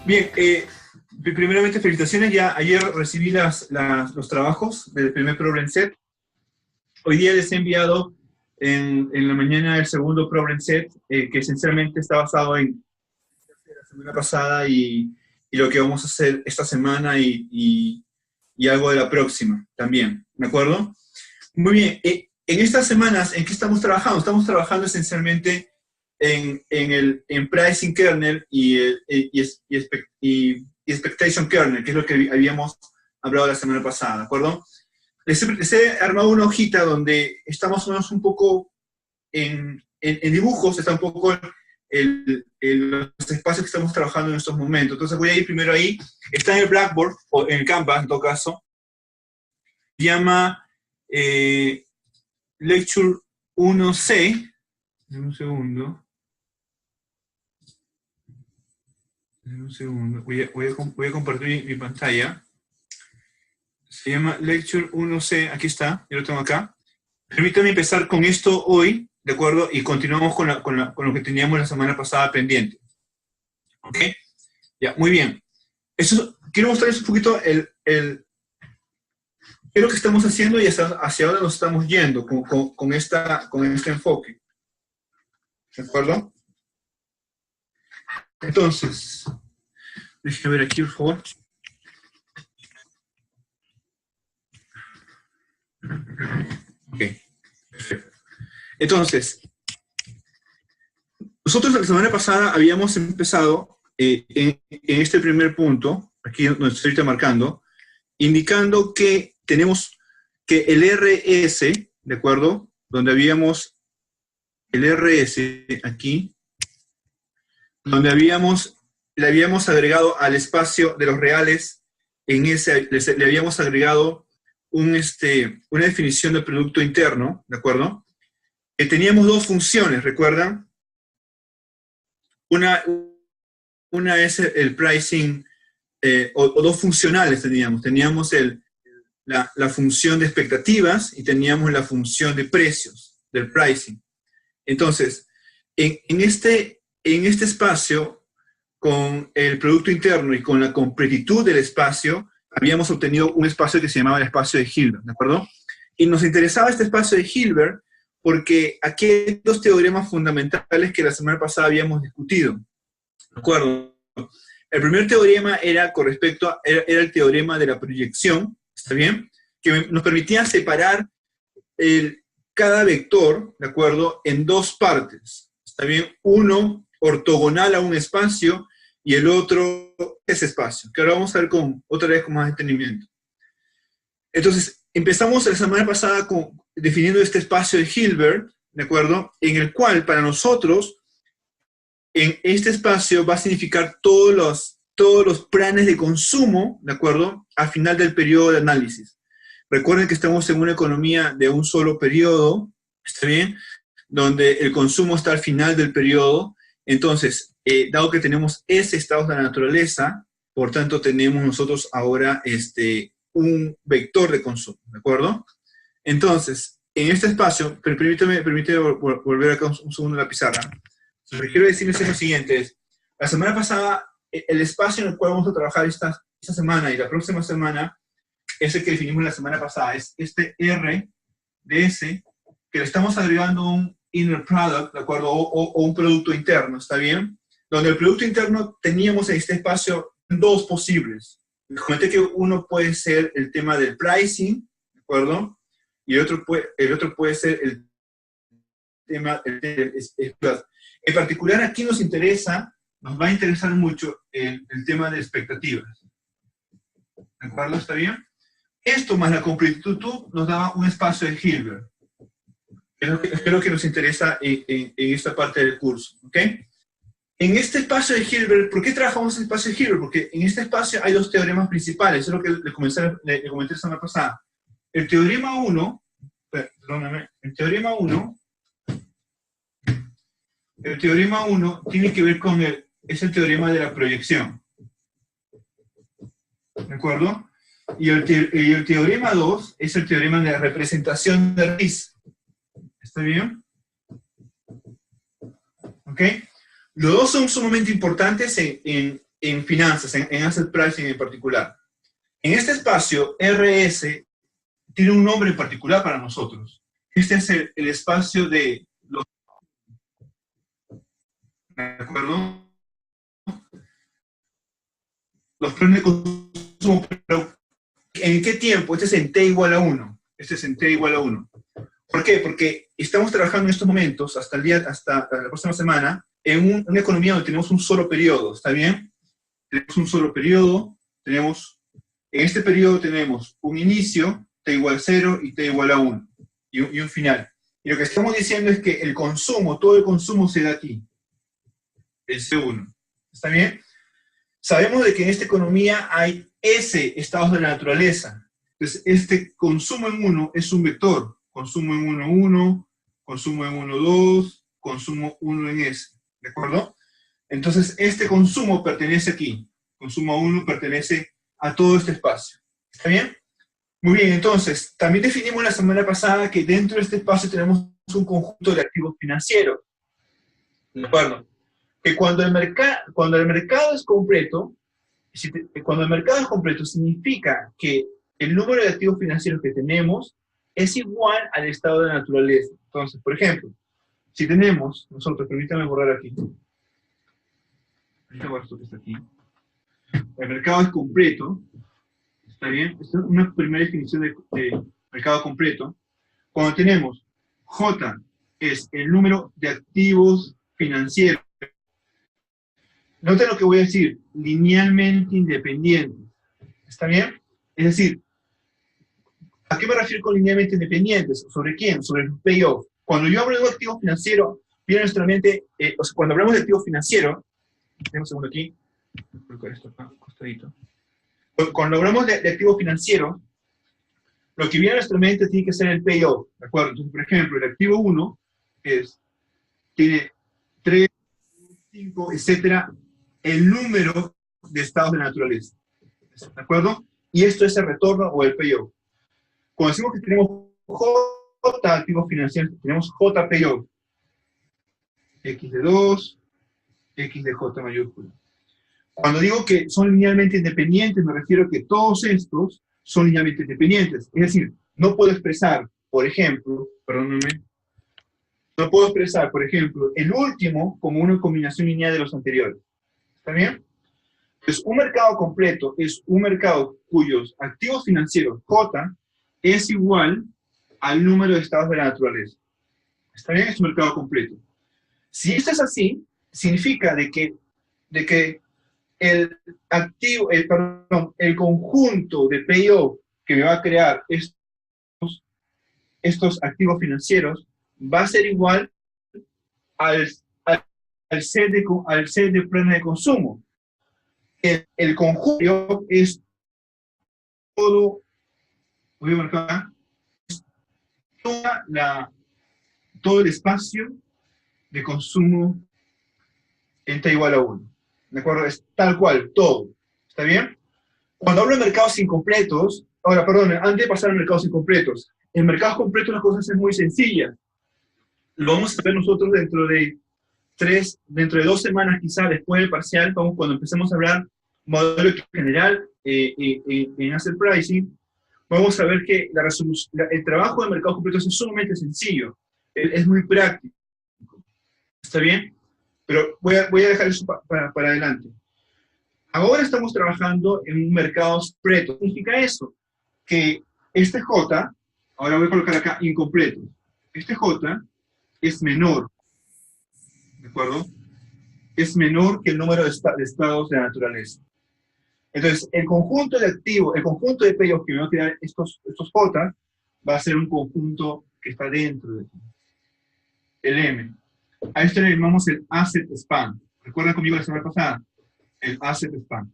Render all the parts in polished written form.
Bien, primeramente felicitaciones. Ya ayer recibí los trabajos del primer Problem Set. Hoy día les he enviado en la mañana el segundo Problem Set, que esencialmente está basado en la semana pasada y lo que vamos a hacer esta semana y algo de la próxima también, ¿de acuerdo? Muy bien, en estas semanas, ¿en qué estamos trabajando? Estamos trabajando esencialmente en Pricing Kernel y Expectation Kernel, que es lo que habíamos hablado la semana pasada, ¿de acuerdo? Les he armado una hojita donde estamos un poco en dibujos, está un poco los espacios que estamos trabajando en estos momentos. Entonces voy a ir primero ahí, está en el Blackboard, o en el Canvas en todo caso, se llama Lecture 1C, un segundo. Voy a compartir mi pantalla. Se llama Lecture 1C, aquí está, yo lo tengo acá. Permítanme empezar con esto hoy, ¿de acuerdo? Y continuamos con lo que teníamos la semana pasada pendiente. ¿Ok? Ya, muy bien. Quiero mostrarles un poquito qué es lo que estamos haciendo y hacia dónde nos estamos yendo con este enfoque. ¿De acuerdo? Entonces, déjenme ver aquí, por favor. Ok, perfecto. Entonces, nosotros la semana pasada habíamos empezado en este primer punto, aquí donde estoy ahorita marcando, indicando que tenemos que el RS, ¿de acuerdo? Donde habíamos el RS aquí, donde le habíamos agregado al espacio de los reales, le habíamos agregado una definición de producto interno, ¿de acuerdo? Teníamos dos funciones, ¿recuerdan? Una es el pricing, o dos funcionales teníamos. Teníamos la función de expectativas y teníamos la función de precios, del pricing. Entonces, en este espacio, con el producto interno y con la completitud del espacio, habíamos obtenido un espacio que se llamaba el espacio de Hilbert, ¿de acuerdo? Y nos interesaba este espacio de Hilbert porque aquí hay dos teoremas fundamentales que la semana pasada habíamos discutido, ¿de acuerdo? El primer teorema era era el teorema de la proyección, ¿está bien? Que nos permitía separar cada vector, ¿de acuerdo?, en dos partes, ¿está bien? Uno ortogonal a un espacio y el otro ese espacio, que ahora vamos a ver otra vez con más detenimiento. Entonces, empezamos la semana pasada definiendo este espacio de Hilbert, ¿de acuerdo?, en el cual para nosotros, en este espacio va a significar todos los planes de consumo, ¿de acuerdo?, al final del periodo de análisis. Recuerden que estamos en una economía de un solo periodo, ¿está bien?, donde el consumo está al final del periodo. Entonces, dado que tenemos ese estado de la naturaleza, por tanto tenemos nosotros ahora un vector de consumo, ¿de acuerdo? Entonces, en este espacio, permíteme volver acá un segundo a la pizarra. Lo que quiero decirles es lo siguiente: la semana pasada, el espacio en el cual vamos a trabajar esta semana y la próxima semana es el que definimos la semana pasada, es este R de S, que le estamos agregando un inner product, ¿de acuerdo? O un producto interno, ¿está bien? Donde el producto interno teníamos en este espacio dos posibles. Les comenté que uno puede ser el tema del pricing, ¿de acuerdo? Y el otro puede ser el tema en particular aquí nos va a interesar mucho el tema de expectativas. ¿De acuerdo? ¿Está bien? Esto más la completitud nos daba un espacio de Hilbert. Es lo que nos interesa en esta parte del curso. ¿Ok? En este espacio de Hilbert, ¿por qué trabajamos en el espacio de Hilbert? Porque en este espacio hay dos teoremas principales. Eso es lo que le comenté la semana pasada. El teorema 1, perdóname, el teorema 1 tiene que ver es el teorema de la proyección. ¿De acuerdo? Y el teorema 2 es el teorema de la representación de raíz. ¿Está bien? ¿Ok? Los dos son sumamente importantes en en finanzas, en asset pricing en particular. En este espacio, RS tiene un nombre en particular para nosotros. Este es el espacio de los... ¿De acuerdo? Los planes de consumo, pero ¿en qué tiempo? Este es en T igual a 1. Este es en T igual a 1. ¿Por qué? Porque estamos trabajando en estos momentos, hasta la próxima semana, en una economía donde tenemos un solo periodo, ¿está bien? Tenemos un solo periodo, en este periodo tenemos un inicio, T igual a 0 y T igual a 1, y un final. Y lo que estamos diciendo es que el consumo, todo el consumo se da aquí, el C1. ¿Está bien? Sabemos de que en esta economía hay S estados de la naturaleza. Entonces, este consumo en 1 es un vector. Consumo en 1, 1, consumo en 1, 2, consumo 1 en S. ¿De acuerdo? Entonces, este consumo pertenece aquí. Consumo 1 pertenece a todo este espacio. ¿Está bien? Muy bien, entonces, también definimos la semana pasada que dentro de este espacio tenemos un conjunto de activos financieros. ¿De acuerdo? Que cuando el mercado es completo, cuando el mercado es completo, significa que el número de activos financieros que tenemos es igual al estado de la naturaleza. Entonces, por ejemplo, si tenemos, nosotros, permítanme borrar aquí. Permítanme borrar esto que está aquí. El mercado es completo, ¿está bien? Esta es una primera definición de mercado completo. Cuando tenemos J es el número de activos financieros. Noten lo que voy a decir, linealmente independientes. ¿Está bien? Es decir, ¿a qué me refiero con linealmente independientes? ¿Sobre quién? Sobre los payoff. Cuando yo hablo de un activo financiero, viene a nuestra mente, o sea, cuando hablamos de activo financiero, tenemos un segundo aquí, colocar esto acá, costadito. Cuando hablamos de activo financiero, lo que viene a nuestra mente tiene que ser el payoff, ¿de acuerdo? Entonces, por ejemplo, el activo 1 tiene 3, 5, etcétera, el número de estados de la naturaleza, ¿de acuerdo? Y esto es el retorno o el payoff. Cuando decimos que tenemos J activos financieros, tenemos J payoff. X de 2, X de J mayúscula. Cuando digo que son linealmente independientes, me refiero a que todos estos son linealmente independientes. Es decir, no puedo expresar, por ejemplo, perdónenme, no puedo expresar, por ejemplo, el último como una combinación lineal de los anteriores. ¿Está bien? Entonces, un mercado completo es un mercado cuyos activos financieros J es igual al número de estados de la naturaleza. ¿Está bien? Es un mercado completo. Si esto es así, significa de que el conjunto de payoff que me va a crear estos activos financieros va a ser igual al set de planes de consumo. El conjunto es todo, voy a marcar, todo el espacio de consumo en T igual a 1. ¿De acuerdo? Es tal cual, todo. ¿Está bien? Cuando hablo de mercados incompletos, ahora, perdón, antes de pasar a mercados incompletos, en mercados completos las cosas es muy sencilla. Lo vamos a ver nosotros dentro de 2 semanas quizá, después del parcial, cuando empecemos a hablar modelo general en asset pricing, vamos a ver que el trabajo de mercados completos es sumamente sencillo, es muy práctico. ¿Está bien? Pero voy a dejar eso para adelante. Ahora estamos trabajando en un mercado completo. ¿Qué significa eso? Que este J, ahora voy a colocar acá incompleto, este J es menor, ¿de acuerdo? Es menor que el número de estados de la naturaleza. Entonces, el conjunto de activos, el conjunto de payoff que me va a crear estos J, va a ser un conjunto que está dentro de aquí. El M. A esto le llamamos el asset span. ¿Recuerdan conmigo la semana pasada? El asset span.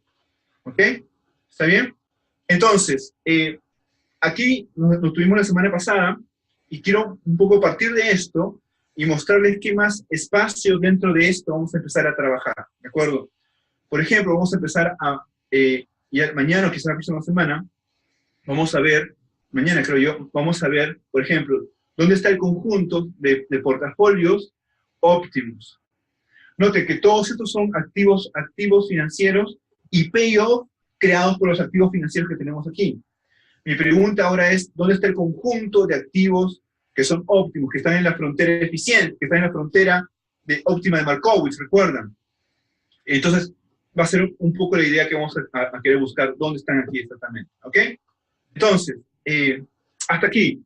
¿Ok? ¿Está bien? Entonces, aquí lo tuvimos la semana pasada y quiero un poco partir de esto y mostrarles qué más espacio dentro de esto vamos a empezar a trabajar. ¿De acuerdo? Por ejemplo, vamos a empezar mañana o quizás la próxima semana, vamos a ver, mañana creo yo, vamos a ver, por ejemplo, dónde está el conjunto de portafolios óptimos. Note que todos estos son activos financieros y payoff creados por los activos financieros que tenemos aquí. Mi pregunta ahora es, ¿dónde está el conjunto de activos que son óptimos, que están en la frontera eficiente, que están en la frontera óptima de Markowitz, recuerdan? Entonces, va a ser un poco la idea que vamos a querer buscar, dónde están aquí exactamente, ¿ok? Entonces, hasta aquí.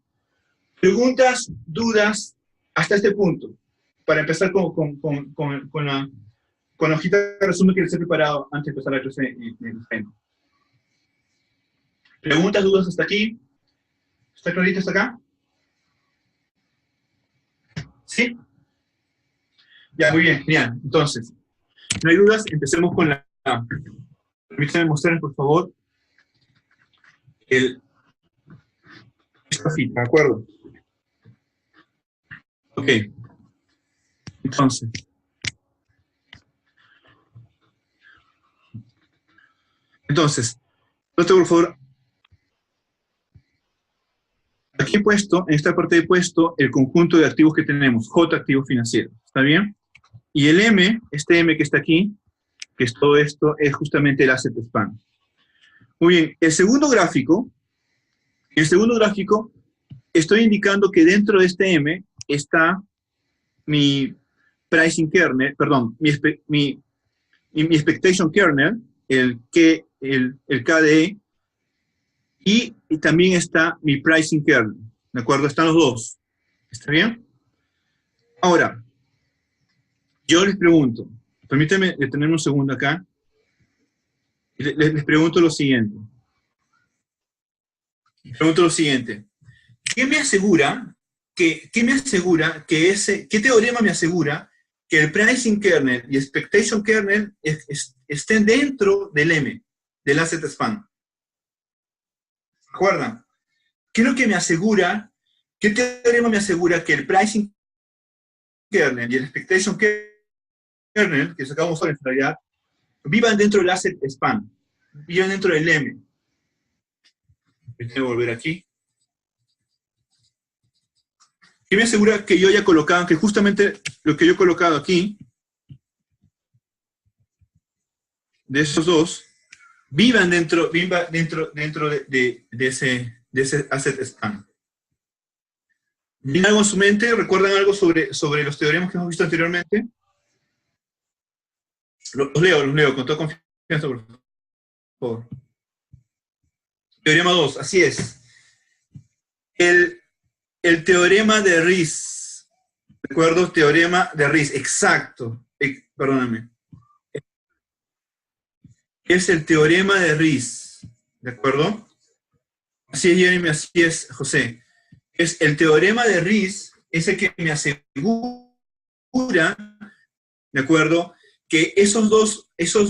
Preguntas, dudas, hasta este punto, para empezar con la hojita de resumen que les he preparado antes de empezar la clase en Facebook. ¿Preguntas, dudas hasta aquí? ¿Está clarito hasta acá? ¿Sí? Ya, muy bien, genial. Entonces, no hay dudas, empecemos con la... Permítanme mostrar, por favor, esta cita, ¿de acuerdo? Ok. Entonces, note por favor, aquí he puesto, en esta parte he puesto el conjunto de activos que tenemos, J activos financieros, ¿está bien? Y el M, este M que está aquí, que es todo esto, es justamente el asset span. Muy bien, en el segundo gráfico, estoy indicando que dentro de este M está mi pricing kernel, perdón, mi expectation kernel, el KDE, y también está mi pricing kernel, ¿de acuerdo? Están los dos, ¿está bien? Ahora, yo les pregunto, permítanme detenerme un segundo acá, les pregunto lo siguiente. ¿Qué me asegura qué teorema me asegura que el pricing kernel y expectation kernel estén dentro del M, del asset span? ¿Se acuerdan? ¿Qué es lo que me asegura, qué teorema me asegura que el pricing kernel y el expectation kernel, que sacamos ahora en realidad, vivan dentro del asset span, vivan dentro del M? Voy a volver aquí. ¿Qué me asegura que yo haya colocado, que justamente lo que yo he colocado aquí, de esos dos, vivan dentro de ese asset span? ¿Tienen algo en su mente? ¿Recuerdan algo sobre los teoremas que hemos visto anteriormente? Los leo con toda confianza, por favor. Teorema 2, así es. El teorema de Riesz. ¿Recuerdo? Teorema de Riesz, exacto. Perdóname. Es el teorema de Riesz. ¿De acuerdo? Así es, Jeremy, así es, José. Es el teorema de Riesz, ese que me asegura, ¿de acuerdo?, que esos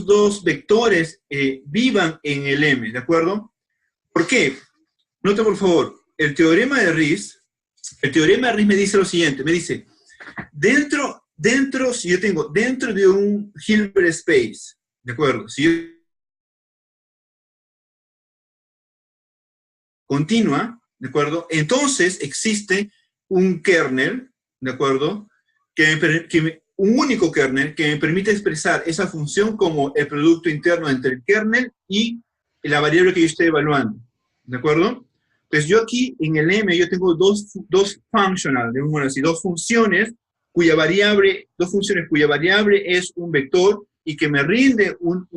dos vectores vivan en el M, ¿de acuerdo? ¿Por qué? Nota, por favor, el teorema de Riesz me dice lo siguiente, me dice, si yo tengo dentro de un Hilbert space, ¿de acuerdo? Si yo continua, ¿de acuerdo? Entonces existe un kernel, ¿de acuerdo?, un único kernel que me permite expresar esa función como el producto interno entre el kernel y la variable que yo estoy evaluando, ¿de acuerdo? Entonces yo aquí en el M yo tengo dos functional, digamos así, dos funciones cuya variable es un vector y que me rinde un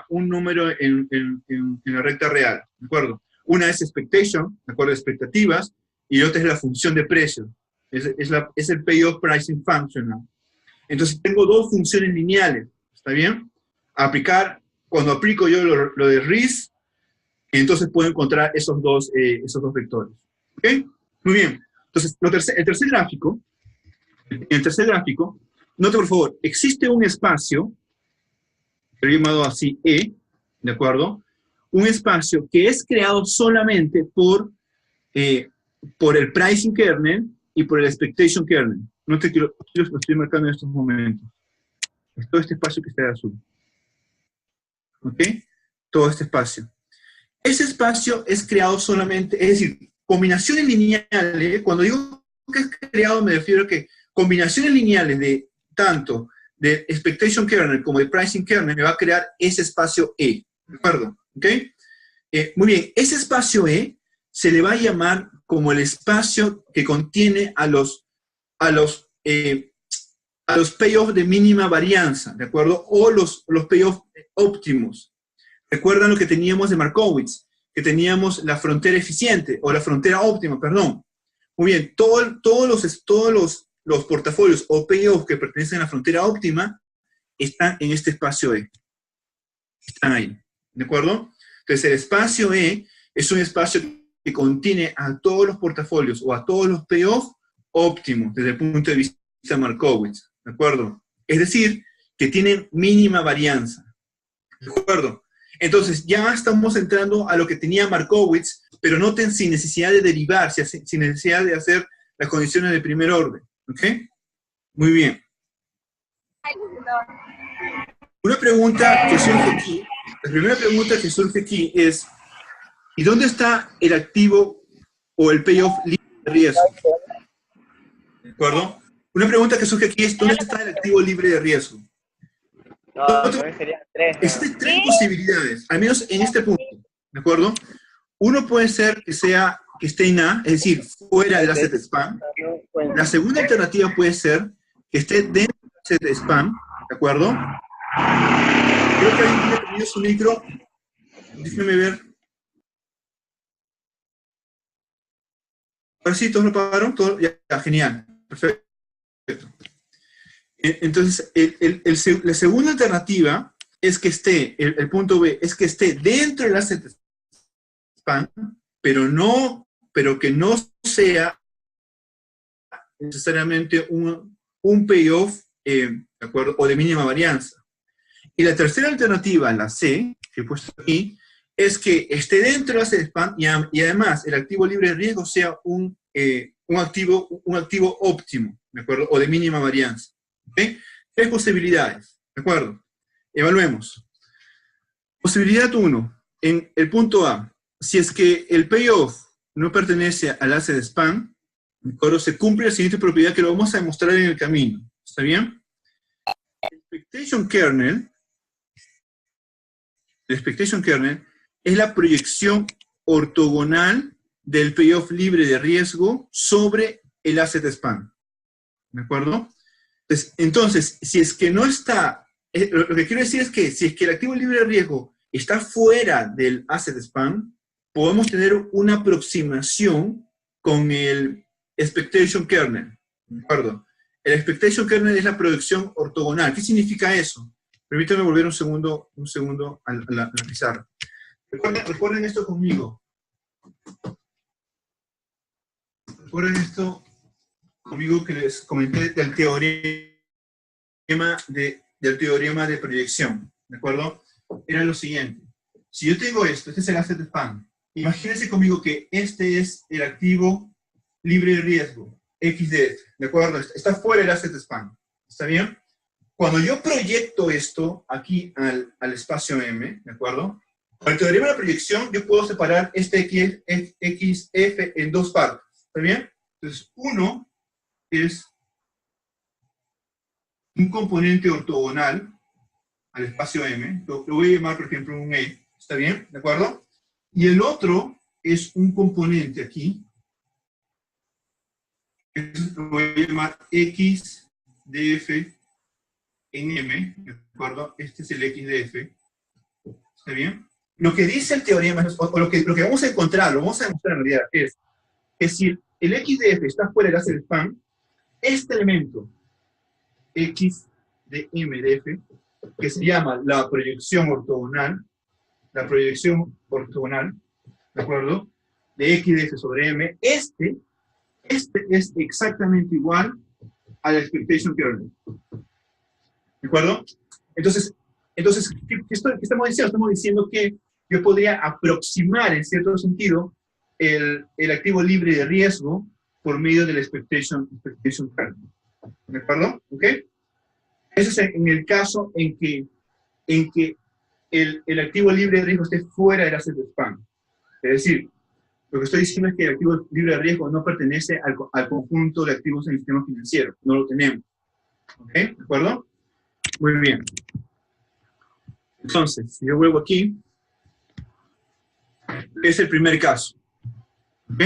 número en la recta real, ¿de acuerdo? Una es expectation, ¿de acuerdo? Expectativas, y la otra es la función de precio. Es el payoff pricing functional. Entonces tengo dos funciones lineales, ¿está bien? Cuando aplico yo lo de Riesz, entonces puedo encontrar esos dos vectores. ¿Ok? Muy bien. Entonces, en el tercer gráfico, note por favor, existe un espacio, llamado así E, ¿de acuerdo? Un espacio que es creado solamente por el pricing kernel y por el expectation kernel. Note que lo estoy marcando en estos momentos. Es todo este espacio que está de azul. ¿Ok? Todo este espacio. Ese espacio es creado solamente, es decir, combinaciones lineales, cuando digo que es creado me refiero a que combinaciones lineales de tanto de expectation kernel como de pricing kernel me va a crear ese espacio E, ¿De acuerdo? ¿Ok? Muy bien, ese espacio E se le va a llamar como el espacio que contiene a los payoffs de mínima varianza, ¿de acuerdo? O los payoffs óptimos. ¿Recuerdan lo que teníamos de Markowitz? Que teníamos la frontera eficiente, o la frontera óptima, perdón. Muy bien, todos los portafolios o payoffs que pertenecen a la frontera óptima están en este espacio E. Están ahí, ¿de acuerdo? Entonces, el espacio E es un espacio que contiene a todos los portafolios o a todos los payoffs óptimos desde el punto de vista de Markowitz, ¿de acuerdo? Es decir, que tienen mínima varianza, ¿de acuerdo? Entonces, ya estamos entrando a lo que tenía Markowitz, pero noten sin necesidad de derivar, sin necesidad de hacer las condiciones de primer orden, ¿ok? Muy bien. Una pregunta que surge aquí, la primera pregunta que surge aquí es, ¿y dónde está el activo o el payoff libre de riesgo? ¿De acuerdo? Una pregunta que surge aquí es, ¿dónde está el activo libre de riesgo? No, serían tres. Existen tres posibilidades, al menos en este punto, ¿de acuerdo? Uno puede ser que esté en A, es decir, fuera del asset spam. La segunda alternativa puede ser que esté dentro del asset spam, ¿de acuerdo? Creo que alguien tiene prendido su micro. Déjenme ver. Ahora sí, todos lo pagaron, todo, ya, genial, perfecto. Entonces, la segunda alternativa es que esté, el punto B, es que esté dentro del asset spam, pero que no sea necesariamente un payoff, ¿de acuerdo? O de mínima varianza. Y la tercera alternativa, la C, que he puesto aquí, es que esté dentro del asset spam y además el activo libre de riesgo sea un activo óptimo, ¿de acuerdo? O de mínima varianza. ¿Okay? Tres posibilidades, ¿de acuerdo? Evaluemos. Posibilidad 1, en el punto A, si es que el payoff no pertenece al asset spam, ¿de acuerdo? Se cumple la siguiente propiedad que lo vamos a demostrar en el camino. ¿Está bien? El expectation kernel es la proyección ortogonal del payoff libre de riesgo sobre el asset spam. ¿De acuerdo? Entonces, si es que no está, lo que quiero decir es que si es que el activo libre de riesgo está fuera del asset spam, podemos tener una aproximación con el expectation kernel. ¿De acuerdo? El expectation kernel es la proyección ortogonal. ¿Qué significa eso? Permítanme volver un segundo a la pizarra. Recuerden esto conmigo. Recuerden esto conmigo que les comenté del teorema de proyección, ¿de acuerdo? Era lo siguiente. Si yo tengo esto, este es el asset spam, imagínense conmigo que este es el activo libre de riesgo, XDF, ¿de acuerdo? Está fuera del asset spam, ¿está bien? Cuando yo proyecto esto aquí al espacio M, ¿de acuerdo? Con el teorema de la proyección yo puedo separar este XF en dos partes, ¿está bien? Entonces, uno es un componente ortogonal al espacio M, lo voy a llamar, por ejemplo, un E, ¿está bien? ¿De acuerdo? Y el otro es un componente aquí, lo voy a llamar XDF en M, ¿de acuerdo? Este es el XDF, ¿está bien? Lo que dice el teorema, o lo que vamos a encontrar, lo vamos a demostrar en realidad, es que si el XDF está fuera del asset spam, este elemento, X de M de F, que se llama la proyección ortogonal, ¿de acuerdo? De X de F sobre M, este es exactamente igual a la expectation kernel. ¿De acuerdo? Entonces ¿qué estamos diciendo? Estamos diciendo que yo podría aproximar, en cierto sentido, el activo libre de riesgo por medio de la expectation kernel. ¿De acuerdo? ¿Ok? Eso es en el caso en que el activo libre de riesgo esté fuera del asset spam. Es decir, lo que estoy diciendo es que el activo libre de riesgo no pertenece al conjunto de activos en el sistema financiero. No lo tenemos. ¿Ok? ¿De acuerdo? Muy bien. Entonces, si yo vuelvo aquí, Es el primer caso. ¿Ok?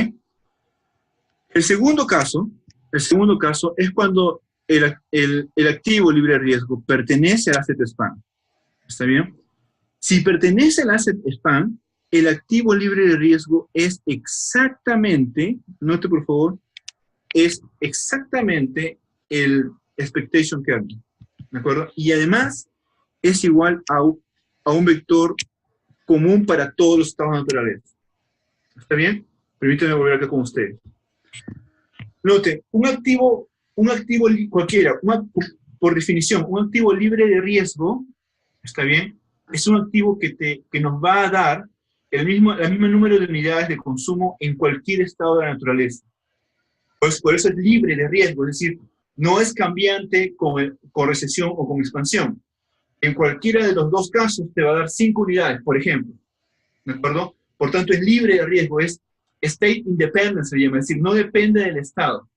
El segundo caso es cuando el activo libre de riesgo pertenece al asset SPAN. ¿Está bien? Si pertenece al asset SPAN, el activo libre de riesgo es exactamente, note por favor, es exactamente el expectation kernel. ¿De acuerdo? Y además es igual a un vector común para todos los estados naturales. ¿Está bien? Permítanme volver acá con ustedes. Note, un activo cualquiera, por definición, un activo libre de riesgo, ¿está bien? Es un activo que nos va a dar el mismo número de unidades de consumo en cualquier estado de la naturaleza. Pues por eso es libre de riesgo, es decir, no es cambiante con recesión o con expansión. En cualquiera de los dos casos te va a dar 5 unidades, por ejemplo. ¿De acuerdo? Por tanto, es libre de riesgo, es state independent, se llama, es decir, no depende del estado.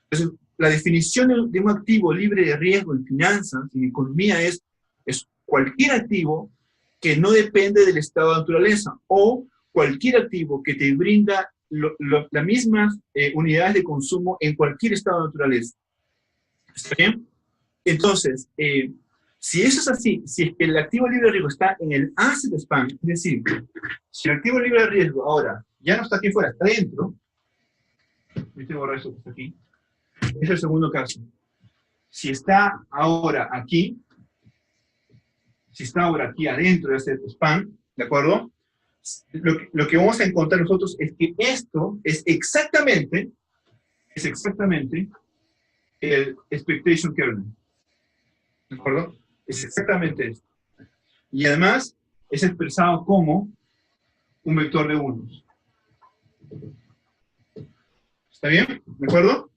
Entonces, la definición de un activo libre de riesgo en finanzas, en economía, es cualquier activo que no depende del estado de naturaleza o cualquier activo que te brinda las mismas unidades de consumo en cualquier estado de naturaleza. ¿Está bien? Entonces, si eso es así, si es que el activo libre de riesgo está en el asset SPAN, es decir, si el activo libre de riesgo ahora ya no está aquí fuera, está dentro, voy a borrar eso que está aquí, es el segundo caso. Si está ahora aquí, si está ahora aquí adentro de ese SPAN, ¿de acuerdo? Lo que vamos a encontrar nosotros es que esto es exactamente el expectation kernel. ¿De acuerdo? Es exactamente esto. Y además es expresado como un vector de unos. ¿Está bien? ¿De acuerdo?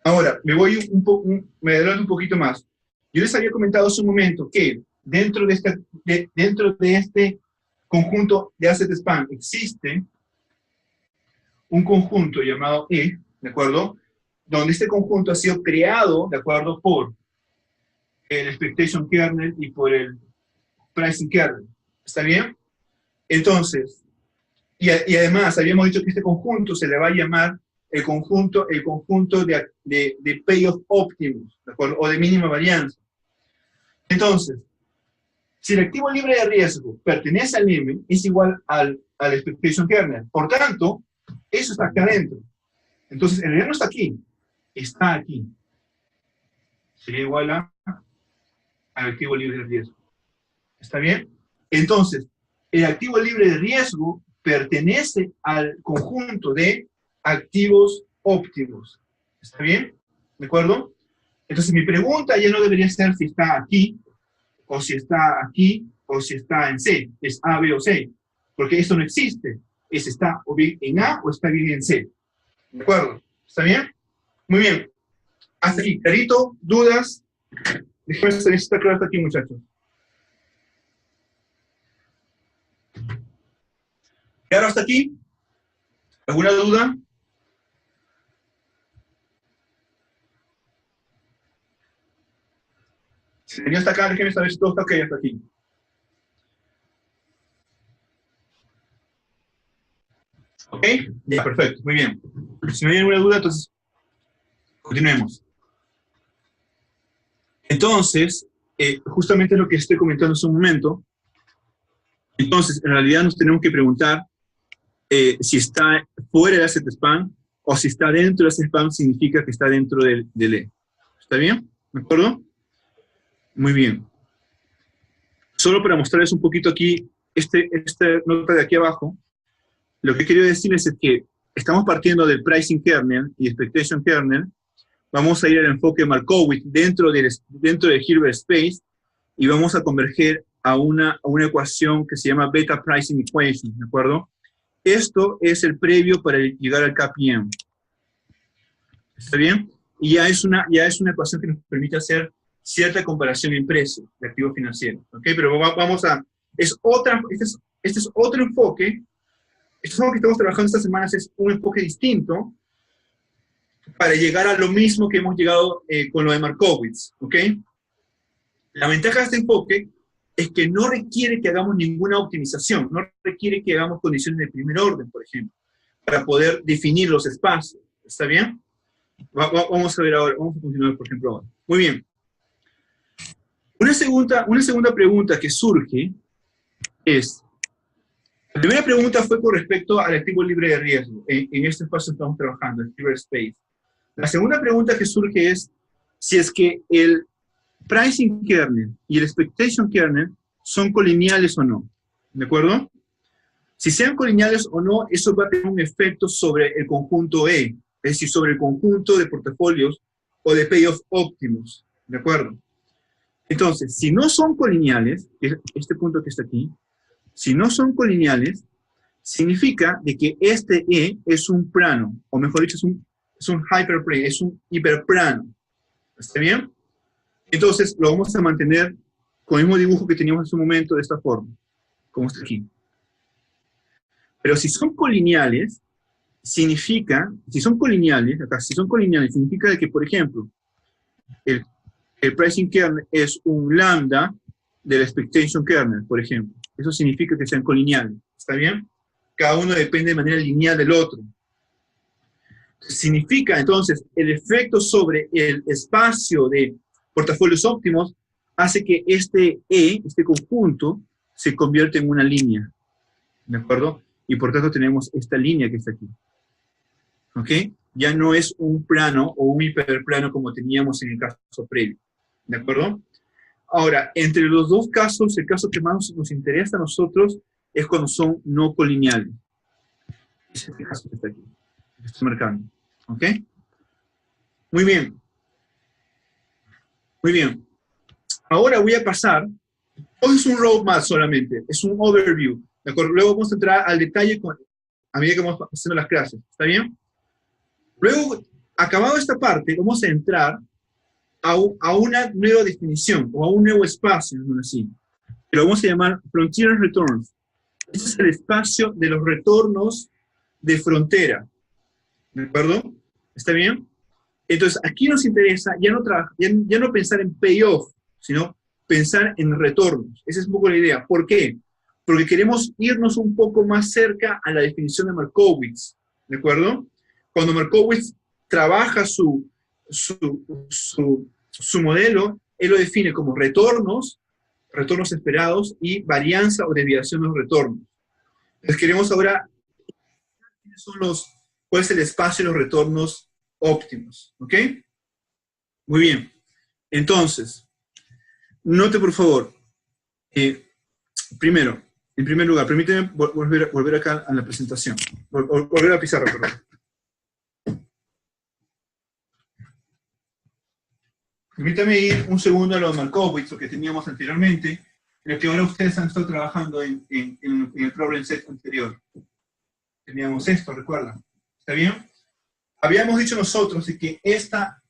Ahora, me adelanto un poquito más. Yo les había comentado hace un momento que dentro de este conjunto de asset SPAN existe un conjunto llamado E, ¿de acuerdo? Donde este conjunto ha sido creado, ¿de acuerdo? Por el expectation kernel y por el pricing kernel. ¿Está bien? Entonces, y además habíamos dicho que este conjunto se le va a llamar el conjunto de payoff optimus, ¿de acuerdo? O de mínima varianza. Entonces, si el activo libre de riesgo pertenece al NIME, es igual al expectation kernel. Por tanto, eso está acá adentro. Entonces, en realidad no está aquí, está aquí. Sería igual al activo libre de riesgo. ¿Está bien? Entonces, el activo libre de riesgo pertenece al conjunto de activos óptimos. ¿Está bien? ¿De acuerdo? Entonces, mi pregunta ya no debería ser si está aquí, o si está aquí, o si está en C. Es A, B o C. Porque esto no existe. Es está o bien en A o está bien en C. ¿De acuerdo? ¿Está bien? Muy bien. Hasta aquí. ¿Clarito? ¿Dudas? Déjenme saber si está claro hasta aquí, muchachos. ¿Claro hasta aquí? ¿Alguna duda? Si venía hasta acá, déjenme saber si todo está ok hasta aquí. ¿Ok? Ya, perfecto. Muy bien. Si no hay ninguna duda, entonces continuemos. Entonces, justamente lo que estoy comentando hace un momento, entonces, en realidad nos tenemos que preguntar si está fuera del asset SPAN o si está dentro del asset SPAN significa que está dentro del E. ¿Está bien? ¿De acuerdo? Muy bien. Solo para mostrarles un poquito aquí, esta nota de aquí abajo, lo que quiero decirles es que estamos partiendo del pricing kernel y expectation kernel, vamos a ir al enfoque Markowitz dentro del Hilbert Space y vamos a converger a una ecuación que se llama Beta Pricing Equation, ¿de acuerdo? Esto es el previo para llegar al KPM. ¿Está bien? Y ya es una ecuación que nos permite hacer cierta comparación en precios de activos financieros. ¿Ok? Pero vamos a... este es otro enfoque. Este enfoque que estamos trabajando estas semanas es un enfoque distinto para llegar a lo mismo que hemos llegado con lo de Markowitz. ¿Ok? La ventaja de este enfoque es que no requiere que hagamos ninguna optimización, no requiere que hagamos condiciones de primer orden, por ejemplo, para poder definir los espacios. ¿Está bien? Vamos a ver ahora, vamos a continuar, por ejemplo, ahora. Muy bien. Una segunda pregunta que surge es, la primera pregunta fue con respecto al activo libre de riesgo. En este espacio estamos trabajando, el cyberspace. La segunda pregunta que surge es si es que el pricing kernel y el expectation kernel son colineales o no. ¿De acuerdo? Si sean colineales o no, eso va a tener un efecto sobre el conjunto E, es decir, sobre el conjunto de portafolios o de payoff óptimos. ¿De acuerdo? Entonces, si no son colineales, este punto que está aquí, si no son colineales, significa de que este E es un plano, o mejor dicho, es un hyperplane, es un hiperplano. ¿Está bien? Entonces, lo vamos a mantener con el mismo dibujo que teníamos en su momento, de esta forma, como está aquí. Pero si son colineales, significa, si son colineales, significa de que, por ejemplo, el pricing kernel es un lambda del expectation kernel, por ejemplo. Eso significa que sean colineales. ¿Está bien? Cada uno depende de manera lineal del otro. Significa, entonces, el efecto sobre el espacio de portafolios óptimos hace que este E, este conjunto, se convierta en una línea. ¿De acuerdo? Y por tanto tenemos esta línea que está aquí. ¿Ok? Ya no es un plano o un hiperplano como teníamos en el caso previo. ¿De acuerdo? Ahora, entre los dos casos, el caso que más nos interesa a nosotros es cuando son no colineales. Es este caso que está aquí. Que estoy marcando. ¿Ok? Muy bien. Muy bien. Ahora voy a pasar. Hoy es un roadmap solamente. Es un overview. ¿De acuerdo? Luego vamos a entrar al detalle a medida que vamos haciendo las clases. ¿Está bien? Luego, acabado esta parte, vamos a entrar a una nueva definición, o a un nuevo espacio, así, que lo vamos a llamar Frontier Returns. Ese es el espacio de los retornos de frontera. ¿De acuerdo? ¿Está bien? Entonces, aquí nos interesa ya no pensar en payoff, sino pensar en retornos. Esa es un poco la idea. ¿Por qué? Porque queremos irnos un poco más cerca a la definición de Markowitz. ¿De acuerdo? Cuando Markowitz trabaja su modelo, él lo define como retornos esperados y varianza o desviación de los retornos. Entonces queremos ahora cuál es el espacio de los retornos óptimos. ¿Ok? Muy bien. Entonces, note por favor, primero, en primer lugar, permíteme volver acá a la presentación. Volver a la pizarra, perdón. Permítame ir un segundo a lo de Markowitz, lo que teníamos anteriormente, en el que ahora ustedes han estado trabajando en el problem set anterior. Teníamos esto, recuerda. ¿Está bien? Habíamos dicho nosotros de que esta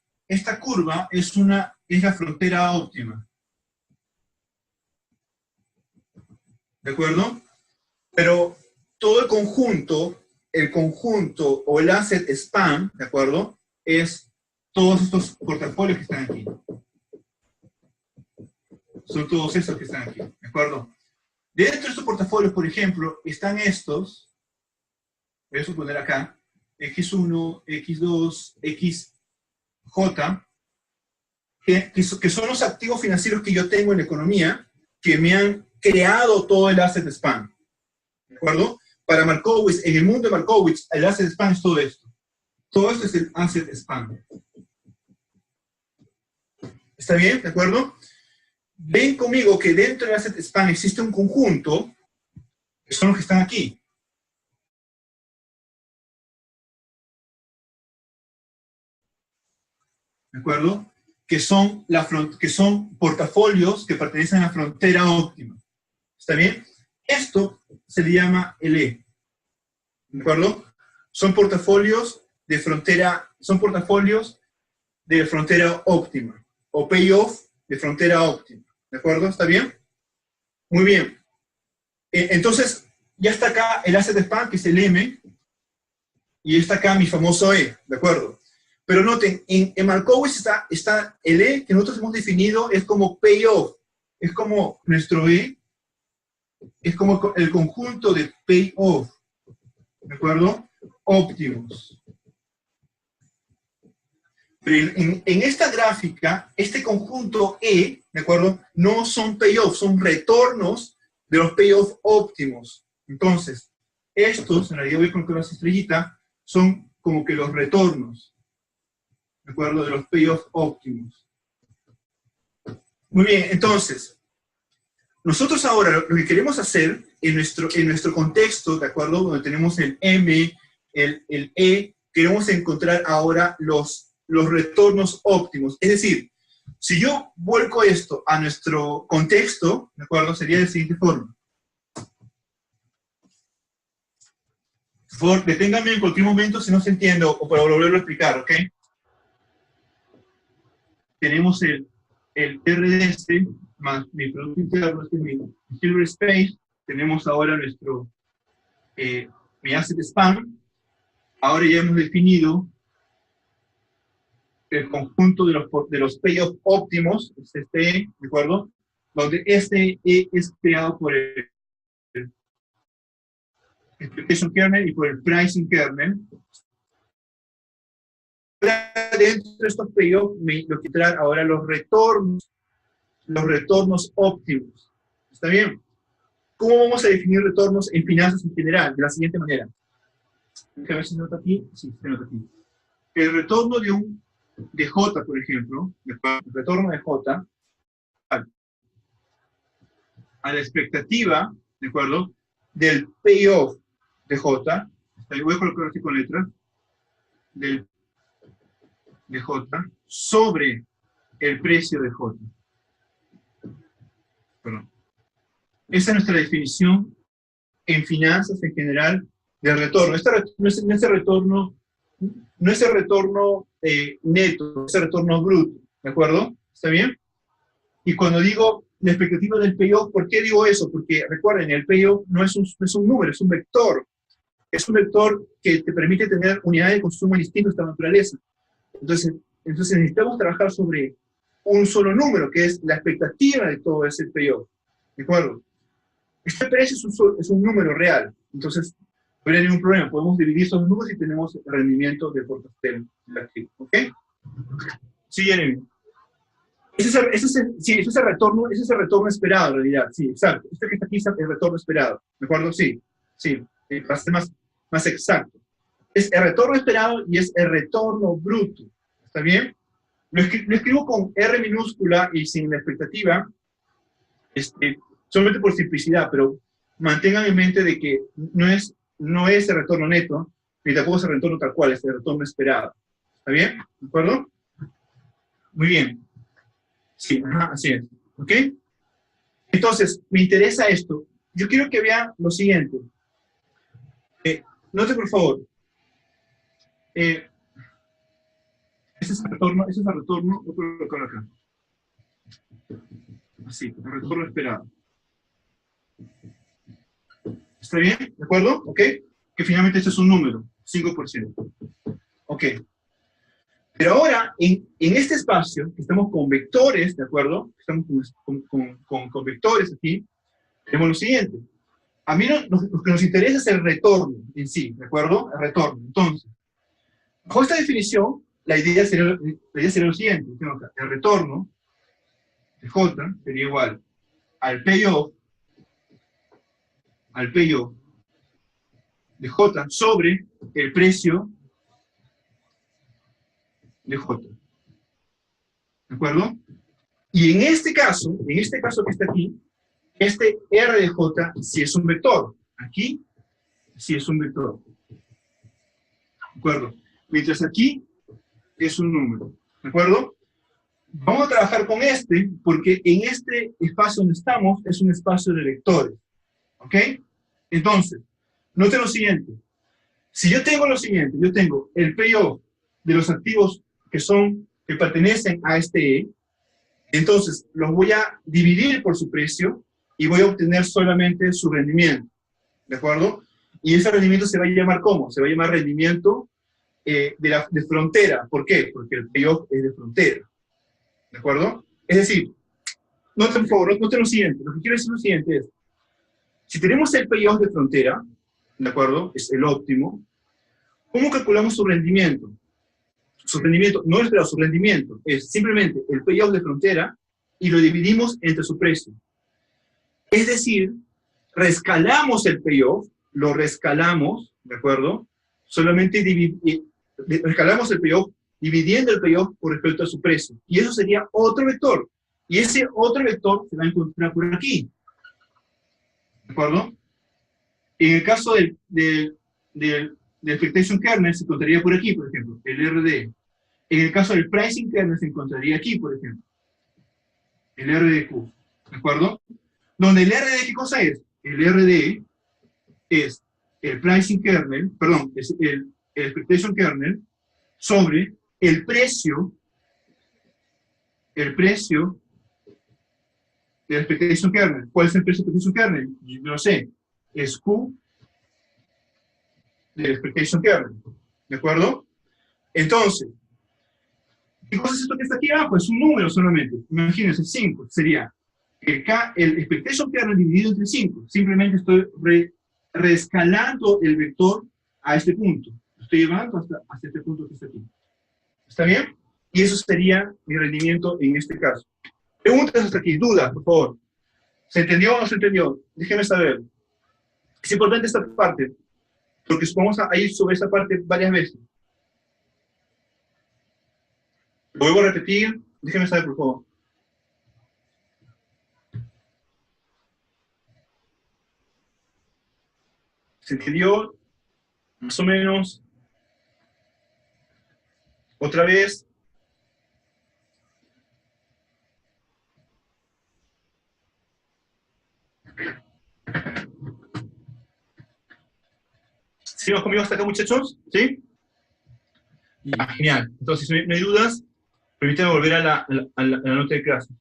curva es la frontera óptima. ¿De acuerdo? Pero todo el conjunto o el asset span, ¿de acuerdo? Es todos estos portafolios que están aquí. Son todos estos que están aquí, ¿de acuerdo? Dentro de estos portafolios, por ejemplo, están estos, voy a suponer acá, X1, X2, XJ, que son los activos financieros que yo tengo en la economía, que me han creado todo el asset span. ¿De acuerdo? Para Markowitz, en el mundo de Markowitz, el asset span es todo esto. Todo esto es el asset span. ¿Está bien? ¿De acuerdo? Ven conmigo que dentro del asset span existe un conjunto, que son los que están aquí. ¿De acuerdo? Que son portafolios que pertenecen a la frontera óptima. ¿Está bien? Esto se le llama el E. ¿De acuerdo? Son portafolios de frontera óptima, o payoff de frontera óptima. ¿De acuerdo? ¿Está bien? Muy bien. Entonces, ya está acá el asset span, que es el M, y está acá mi famoso E. ¿De acuerdo? Pero noten, en Markowitz está el E, que nosotros hemos definido, es como payoff, es como nuestro E, es como el conjunto de payoff, ¿de acuerdo? Óptimos. Pero en esta gráfica, este conjunto E, ¿de acuerdo? No son payoffs, son retornos de los payoffs óptimos. Entonces, estos, en realidad voy a colocar las estrellitas, son como que los retornos, ¿de acuerdo? De los payoffs óptimos. Muy bien, entonces, nosotros ahora lo que queremos hacer en nuestro contexto, ¿de acuerdo? Donde tenemos el M, el E, queremos encontrar ahora los retornos óptimos. Es decir, si yo vuelco esto a nuestro contexto, ¿de acuerdo? Sería de la siguiente forma. Por favor, deténganme en cualquier momento si no se entiende o para volverlo a explicar, ¿ok? Tenemos el RDS más mi producto interno, este es mi Silver Space. Tenemos ahora mi asset spam. Ahora ya hemos definido el conjunto de los payoffs óptimos, ¿de acuerdo? Donde este es creado por el expectation kernel y por el pricing kernel. Dentro de estos payoffs, lo que trae ahora los retornos óptimos. ¿Está bien? ¿Cómo vamos a definir retornos en finanzas en general? De la siguiente manera. A ver si se nota aquí. Sí, se nota aquí. El retorno de J, por ejemplo, el retorno de J a la expectativa, ¿de acuerdo? Del payoff de J, voy a colocar así con letras, de J sobre el precio de J. Perdón. Esa es nuestra definición en finanzas en general del retorno. No es el retorno neto, es el retorno bruto, ¿de acuerdo? ¿Está bien? Y cuando digo la expectativa del payoff, ¿por qué digo eso? Porque recuerden, el payoff no es un número, es un vector. Es un vector que te permite tener unidades de consumo distintas de esta naturaleza. Entonces necesitamos trabajar sobre un solo número, que es la expectativa de todo ese payoff. ¿De acuerdo? Este precio es un número real. Entonces, no hay ningún problema. Podemos dividir esos números y tenemos el rendimiento de portafolio del activo. ¿Ok? Sí, Jeremy. Ese es el retorno esperado, en realidad. Sí, exacto. Este que está aquí es el retorno esperado. ¿De acuerdo? Sí. Para ser más exacto. Es el retorno esperado y es el retorno bruto. ¿Está bien? Lo escribo con R minúscula y sin la expectativa, solamente por simplicidad, pero mantengan en mente de que no es el retorno neto, ni tampoco es el retorno tal cual, es el retorno esperado. ¿Está bien? ¿De acuerdo? Muy bien. Sí, así es. ¿Ok? Entonces, me interesa esto. Yo quiero que vean lo siguiente. Note, por favor. Ese es el retorno, lo puedo colocar acá. Así, el retorno esperado. ¿Está bien? ¿De acuerdo? ¿Ok? Que finalmente este es un número, 5%. Ok. Pero ahora, en este espacio, que estamos con vectores, ¿de acuerdo? Estamos con vectores aquí, tenemos lo siguiente. A mí lo que nos interesa es el retorno en sí, ¿de acuerdo? El retorno. Entonces, bajo esta definición, la idea sería lo siguiente. El retorno de J sería igual al payoff de J sobre el precio de J. ¿De acuerdo? Y en este caso que está aquí, este R de J sí es un vector. Aquí sí es un vector. ¿De acuerdo? Mientras aquí es un número. ¿De acuerdo? Vamos a trabajar con porque en este espacio donde estamos es un espacio de vectores. ¿Ok? Entonces, noten lo siguiente. Si yo tengo lo siguiente, yo tengo el payoff de los activos que pertenecen a este E, entonces los voy a dividir por su precio y voy a obtener solamente su rendimiento. ¿De acuerdo? Y ese rendimiento se va a llamar ¿cómo? Se va a llamar rendimiento de frontera. ¿Por qué? Porque el payoff es de frontera. ¿De acuerdo? Es decir, noten por favor, noten lo siguiente. Lo que quiero decir lo siguiente es, si tenemos el payoff de frontera, ¿de acuerdo? Es el óptimo. ¿Cómo calculamos su rendimiento? Su rendimiento, no es su rendimiento, es simplemente el payoff de frontera y lo dividimos entre su precio. Es decir, rescalamos el payoff, lo rescalamos, ¿de acuerdo? Solamente rescalamos el payoff dividiendo el payoff con respecto a su precio. Y eso sería otro vector. Y ese otro vector se va a encontrar por aquí. ¿De acuerdo? En el caso del expectation kernel se encontraría por aquí, por ejemplo, el RD. En el caso del pricing kernel se encontraría aquí, por ejemplo, el RDQ. ¿De acuerdo? Donde el RD, ¿qué cosa es? El RD es el pricing kernel, perdón, es el expectation kernel sobre el precio del expectation kernel. ¿Cuál es el precio del expectation kernel? Yo no sé. Es Q del expectation kernel. ¿De acuerdo? Entonces, ¿qué cosa es esto que está aquí abajo? Es un número solamente. Imagínense, 5. Sería el expectation kernel dividido entre 5. Simplemente estoy reescalando el vector a este punto. Lo estoy llevando hasta este punto que está aquí. ¿Está bien? Y eso sería mi rendimiento en este caso. Preguntas hasta aquí, dudas, por favor. ¿Se entendió o no se entendió? Déjenme saber. Es importante esta parte, porque vamos a ir sobre esta parte varias veces. Lo vuelvo a repetir, déjenme saber, por favor. ¿Se entendió? Más o menos. Otra vez. ¿Siguen conmigo hasta acá, muchachos? ¿Sí? Ya, genial. Entonces, si no hay dudas, permítanme volver a la nota de clase.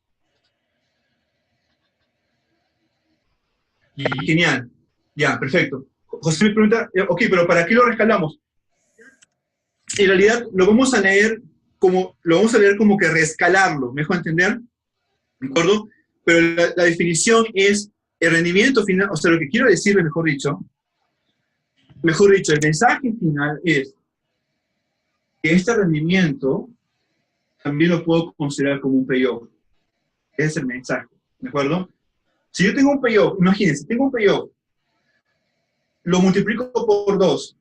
Y genial. Ya, perfecto. José me pregunta, ok, pero ¿para qué lo rescalamos? En realidad, lo vamos a leer como que rescalarlo, ¿me dejo entender? ¿De acuerdo? Pero la definición es el rendimiento final, o sea, lo que quiero decirle, mejor dicho, el mensaje final es que este rendimiento también lo puedo considerar como un payoff. Ese es el mensaje, ¿de acuerdo? Si yo tengo un payoff, imagínense, tengo un payoff, lo multiplico por 2.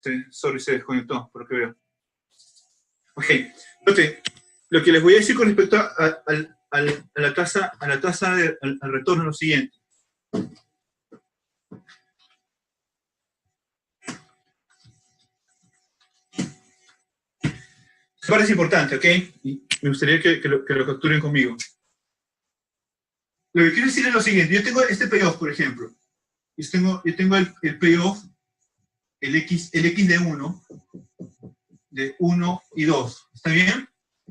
Sí, sorry, se desconectó, por lo que veo. Ok, entonces, lo que les voy a decir con respecto a la tasa, al retorno es lo siguiente. Me parece importante, ¿ok? Y me gustaría que lo capturen conmigo. Lo que quiero decir es lo siguiente. Yo tengo este payoff, por ejemplo. Yo tengo el payoff, el X de 1 y 2. ¿Está bien?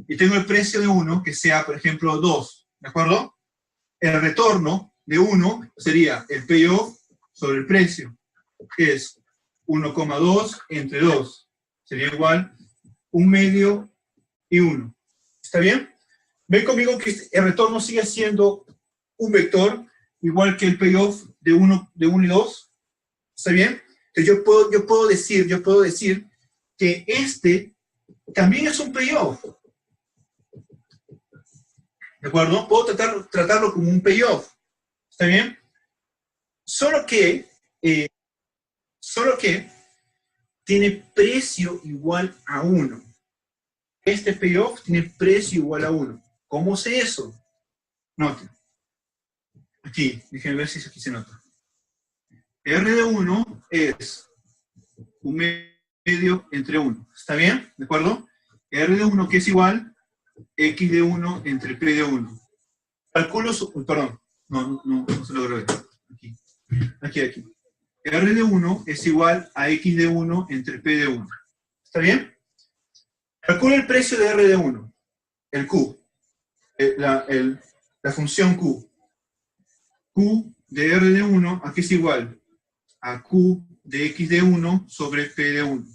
Y tengo el precio de 1 que sea, por ejemplo, 2. ¿De acuerdo? El retorno de 1 sería el payoff sobre el precio, que es 1,2 entre 2. Sería igual 1 medio y 1. ¿Está bien? Ven conmigo que el retorno sigue siendo un vector igual que el payoff de 1 y 2. ¿Está bien? Entonces yo puedo decir que este también es un payoff. ¿De acuerdo? Puedo tratarlo como un payoff. ¿Está bien? Solo que tiene precio igual a 1. Este payoff tiene precio igual a 1. ¿Cómo sé eso? Noten. Aquí, déjenme ver si aquí se nota. R de 1 es un medio entre 1. ¿Está bien? ¿De acuerdo? R de 1 que es igual X de 1 entre P de 1. Calculo su... Perdón, no se logró ver. Aquí. R de 1 es igual a X de 1 entre P de 1. ¿Está bien? Calculo el precio de R de 1, el Q, la función Q. Q de R de 1, aquí es igual a Q de X de 1 sobre P de 1.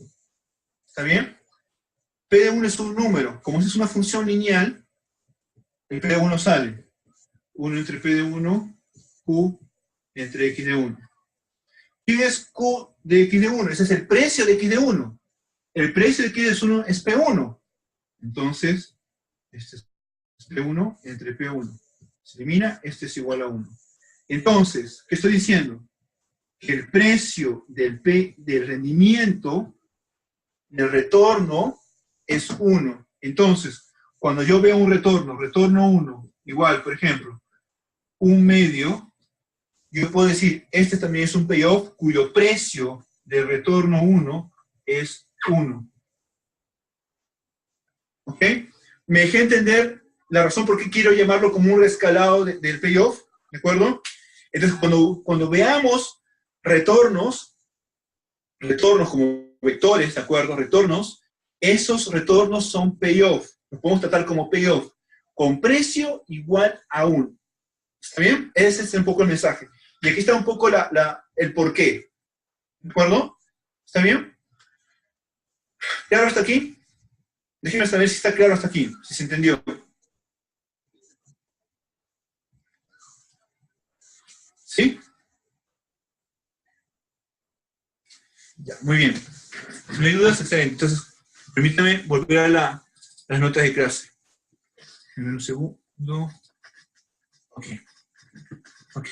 ¿Está bien? P de 1 es un número. Como es una función lineal, el P de 1 sale. 1 entre P de 1, Q entre X de 1. ¿Qué es Q de X de 1? Ese es el precio de X de 1. El precio de X de 1 es P1. Entonces, este es P1 entre P1. Se elimina, este es igual a 1. Entonces, ¿qué estoy diciendo? Que el precio del rendimiento, del retorno, es 1. Entonces, cuando yo veo un retorno 1, igual, por ejemplo, un medio, yo puedo decir, este también es un payoff cuyo precio de retorno 1 es 1. ¿Ok? ¿Me dejé entender la razón por qué quiero llamarlo como un rescalado del payoff? ¿De acuerdo? Entonces, cuando veamos retornos como vectores, ¿de acuerdo? Retornos, esos retornos son payoff. Los podemos tratar como payoff, con precio igual a 1. ¿Está bien? Ese es un poco el mensaje. Y aquí está un poco el por qué. ¿De acuerdo? ¿Está bien? ¿Claro hasta aquí? Déjenme saber si está claro hasta aquí, si se entendió. ¿Sí? Ya, muy bien. Si no hay dudas, excelente. Entonces, permítame volver a las notas de clase. En un segundo. Ok.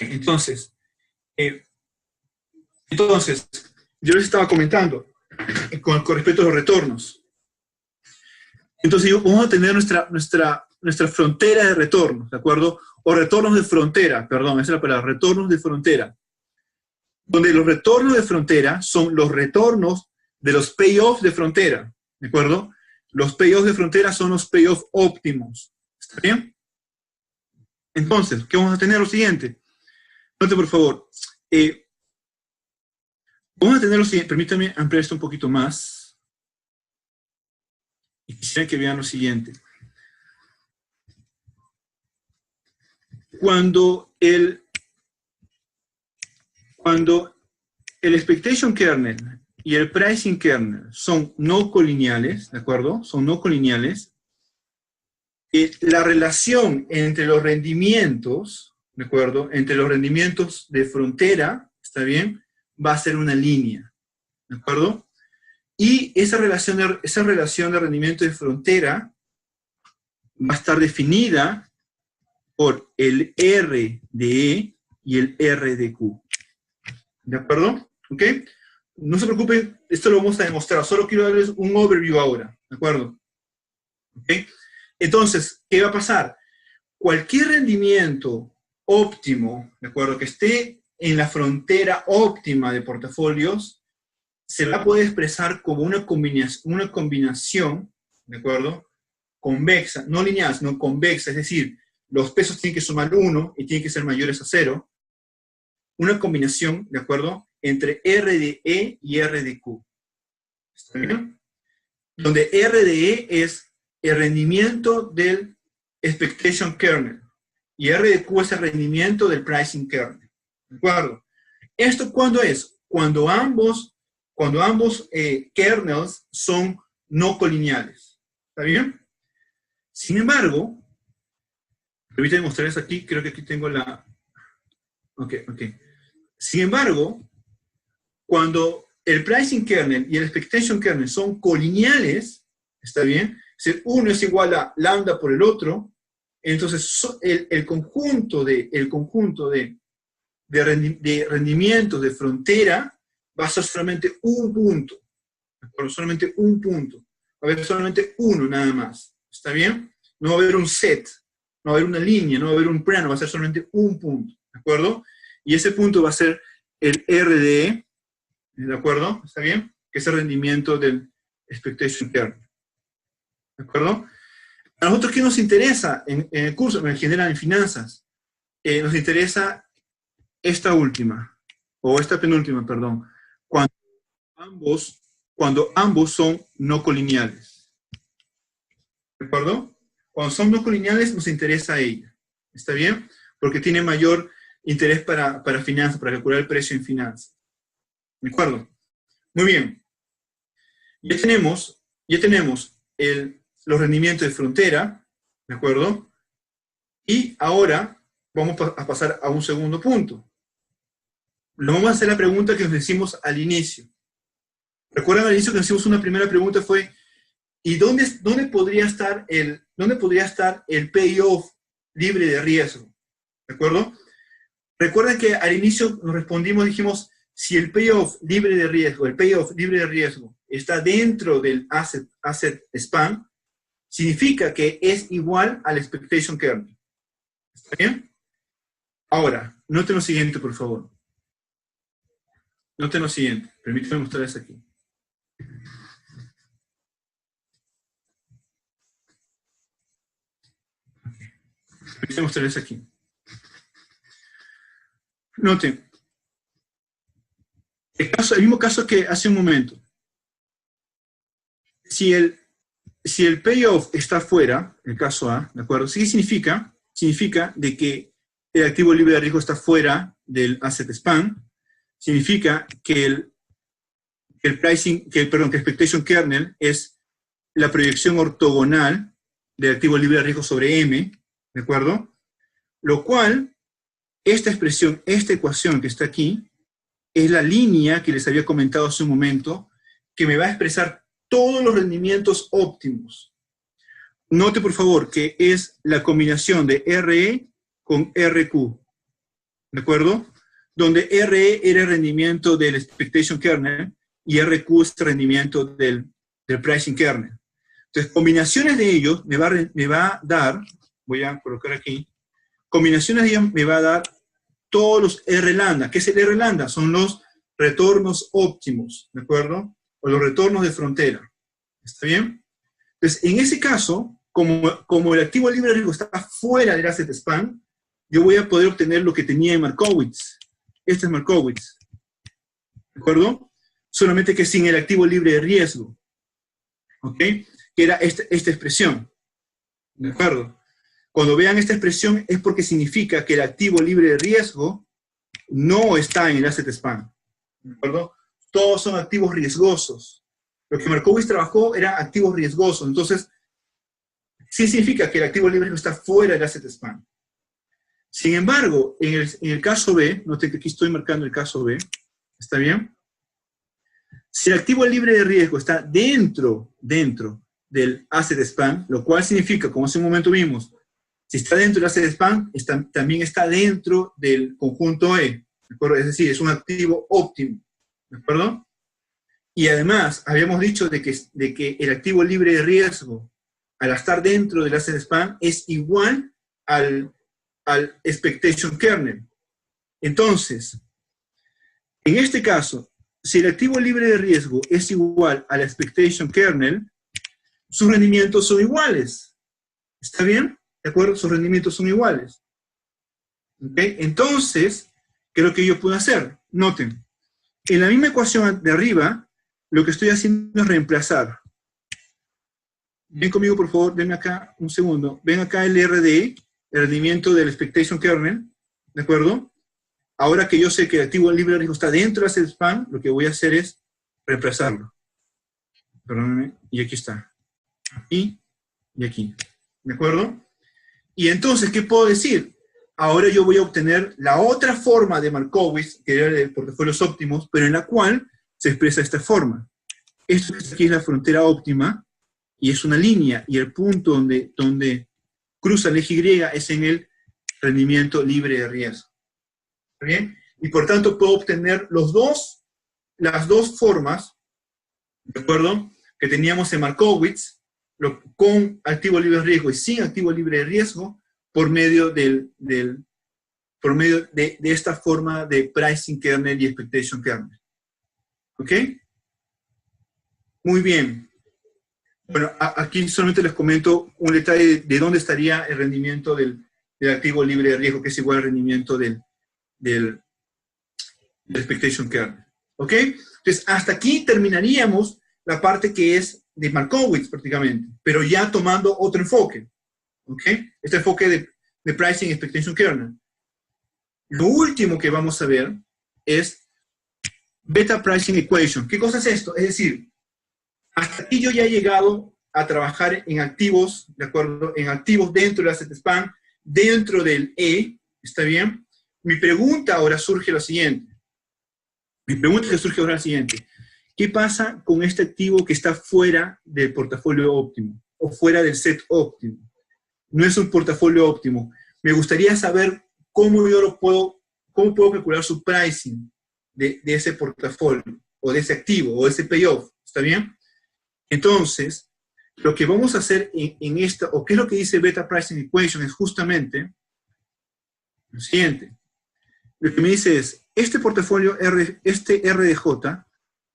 Entonces, yo les estaba comentando con respecto a los retornos. Entonces, vamos a tener nuestra frontera de retornos, ¿de acuerdo? O retornos de frontera, perdón, esa es la palabra, retornos de frontera. Donde los retornos de frontera son los retornos de los payoffs de frontera, ¿de acuerdo? Los payoffs de frontera son los payoffs óptimos. ¿Está bien? Entonces, ¿qué vamos a tener? Lo siguiente. Note, por favor. Vamos a tener lo siguiente. Permítame ampliar esto un poquito más. Y quisiera que vean lo siguiente. Cuando el expectation kernel y el pricing kernel son no colineales, ¿de acuerdo? Son no colineales. La relación entre los rendimientos, ¿de acuerdo? Entre los rendimientos de frontera, ¿está bien? Va a ser una línea, ¿de acuerdo? Y esa relación de rendimiento de frontera va a estar definida por el R de E y el R de Q. ¿De acuerdo? ¿Ok? No se preocupen, esto lo vamos a demostrar, solo quiero darles un overview ahora, ¿de acuerdo? ¿Ok? Entonces, ¿qué va a pasar? Cualquier rendimiento óptimo, ¿de acuerdo? Que esté en la frontera óptima de portafolios, se va a poder expresar como una combinación, ¿de acuerdo? Convexa, no lineal, sino convexa, es decir, los pesos tienen que sumar 1 y tienen que ser mayores a 0. Una combinación, ¿de acuerdo? Entre R de E y R de Q. ¿Está bien? Donde R de E es el rendimiento del expectation kernel y R de Q es el rendimiento del pricing kernel. ¿De acuerdo? ¿Esto cuándo es? Cuando ambos kernels son no colineales. ¿Está bien? Sin embargo, permítanme mostrarles aquí, creo que aquí tengo la... Ok. Sin embargo, cuando el pricing kernel y el expectation kernel son colineales, ¿está bien? Es decir, uno es igual a lambda por el otro, entonces el conjunto de rendimientos de frontera va a ser solamente un punto. Solamente un punto. Va a haber solamente uno nada más. ¿Está bien? No va a haber un set. no va a haber una línea, no va a haber un plano, va a ser solamente un punto, ¿de acuerdo? Y ese punto va a ser el RDE, ¿de acuerdo? ¿Está bien? Que es el rendimiento del expectation kernel, ¿de acuerdo? A nosotros, ¿qué nos interesa en el curso, en general en finanzas? Nos interesa esta última, o esta penúltima, perdón, cuando ambos son no colineales. ¿De acuerdo? Cuando son no colineales nos interesa ella. ¿Está bien? Porque tiene mayor interés para finanzas, para calcular el precio en finanzas. ¿De acuerdo? Muy bien. Ya tenemos los rendimientos de frontera, ¿de acuerdo? Y ahora vamos a pasar a un segundo punto. Nos vamos a hacer la pregunta que nos decimos al inicio. ¿Recuerdan al inicio que nos hicimos una primera pregunta? Fue, ¿y dónde podría estar el payoff libre de riesgo? ¿De acuerdo? Recuerden que al inicio nos respondimos, dijimos, si el payoff libre de riesgo está dentro del asset span, significa que es igual al expectation kernel. ¿Está bien? Ahora, noten lo siguiente, por favor. Noten lo siguiente. Permítanme mostrarles aquí. Permítanme mostrarles aquí. Noten. El mismo caso que hace un momento. Si el payoff está fuera, el caso A, ¿de acuerdo? ¿Qué significa? Significa de que el activo libre de riesgo está fuera del asset span. Significa que el expectation kernel es la proyección ortogonal del activo libre de riesgo sobre M, ¿de acuerdo? Lo cual, esta expresión, esta ecuación que está aquí, es la línea que les había comentado hace un momento, que me va a expresar todos los rendimientos óptimos. Note, por favor, que es la combinación de RE con RQ, ¿de acuerdo? Donde RE era el rendimiento del expectation kernel y RQ es el rendimiento del pricing kernel. Entonces, combinaciones de ellos me va a dar, voy a colocar aquí, combinaciones de ellos me va a dar todos los R lambda. ¿Qué es el R lambda? Son los retornos óptimos, ¿de acuerdo? O los retornos de frontera. ¿Está bien? Entonces, en ese caso, como el activo libre de riesgo está fuera del asset span, yo voy a poder obtener lo que tenía en Markowitz. Este es Markowitz. ¿De acuerdo? Solamente que sin el activo libre de riesgo. ¿Ok? Que era esta expresión. ¿De acuerdo? Cuando vean esta expresión es porque significa que el activo libre de riesgo no está en el asset span. ¿De acuerdo? Todos son activos riesgosos. Lo que Markowitz trabajó era activos riesgosos. Entonces, sí significa que el activo libre de riesgo está fuera del asset span. Sin embargo, en el caso B, noten que aquí estoy marcando el caso B, ¿está bien? Si el activo libre de riesgo está dentro del asset span, lo cual significa, como hace un momento vimos, si está dentro del asset span, también está dentro del conjunto E, ¿de acuerdo? Es decir, es un activo óptimo, ¿de acuerdo? Y además, habíamos dicho de que el activo libre de riesgo, al estar dentro del asset span, es igual al expectation kernel. Entonces, en este caso, si el activo libre de riesgo es igual al expectation kernel, sus rendimientos son iguales. ¿Está bien? ¿De acuerdo? Sus rendimientos son iguales. ¿Okay? Entonces, ¿qué es lo que yo puedo hacer? Noten, en la misma ecuación de arriba, lo que estoy haciendo es reemplazar. Ven conmigo, por favor, denme acá un segundo. Ven acá el RDE, el rendimiento del expectation kernel, ¿de acuerdo? Ahora que yo sé que el activo libre de riesgo está dentro del asset span, lo que voy a hacer es reemplazarlo. Perdónenme, y aquí está. Aquí y aquí. ¿De acuerdo? Y entonces, ¿qué puedo decir? Ahora yo voy a obtener la otra forma de Markowitz, que era el de portafolios óptimos, pero en la cual se expresa de esta forma. Esto que está aquí es la frontera óptima, y es una línea, y el punto donde cruza el eje Y es en el rendimiento libre de riesgo. ¿Está bien? Y por tanto puedo obtener las dos formas, ¿de acuerdo?, que teníamos en Markowitz, con activo libre de riesgo y sin activo libre de riesgo, por medio de esta forma de pricing kernel y expectation kernel. ¿Ok? Muy bien. Bueno, aquí solamente les comento un detalle de dónde estaría el rendimiento del activo libre de riesgo, que es igual al rendimiento del expectation kernel. ¿Ok? Entonces, hasta aquí terminaríamos la parte que es de Markowitz prácticamente, pero ya tomando otro enfoque. ¿Ok? Este enfoque de pricing expectation kernel. Lo último que vamos a ver es beta pricing equation. ¿Qué cosa es esto? Es decir, hasta aquí yo ya he llegado a trabajar en activos, ¿de acuerdo? En activos dentro del asset span, dentro del E, ¿está bien? Mi pregunta ahora surge la siguiente. ¿Qué pasa con este activo que está fuera del portafolio óptimo o fuera del set óptimo? No es un portafolio óptimo. Me gustaría saber cómo puedo calcular su pricing de ese portafolio, o de ese activo, o de ese payoff, ¿está bien? Entonces, lo que vamos a hacer en esta, o qué es lo que dice Beta Pricing Equation, es justamente lo siguiente. Lo que me dice es, este portafolio, este RDJ,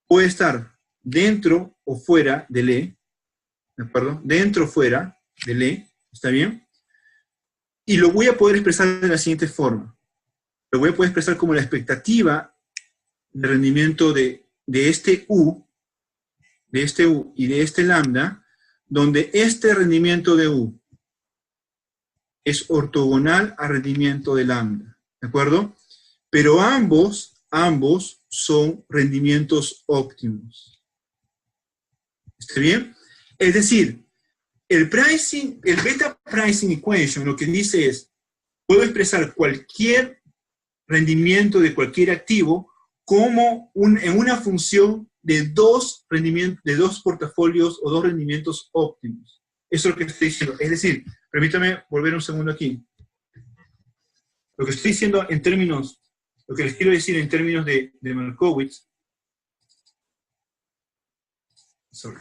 puede estar dentro o fuera del E, ¿de acuerdo? Dentro o fuera del E, ¿está bien? Y lo voy a poder expresar de la siguiente forma. Lo voy a poder expresar como la expectativa de rendimiento de este U y de este lambda, donde este rendimiento de U es ortogonal al rendimiento de lambda, ¿de acuerdo? Pero ambos son rendimientos óptimos. ¿Está bien? Es decir, el beta pricing equation lo que dice es, puedo expresar cualquier rendimiento de cualquier activo como en una función de dos portafolios o dos rendimientos óptimos. Eso es lo que estoy diciendo. Es decir, permítame volver un segundo aquí. Lo que estoy diciendo en términos, lo que les quiero decir en términos de Markowitz, lo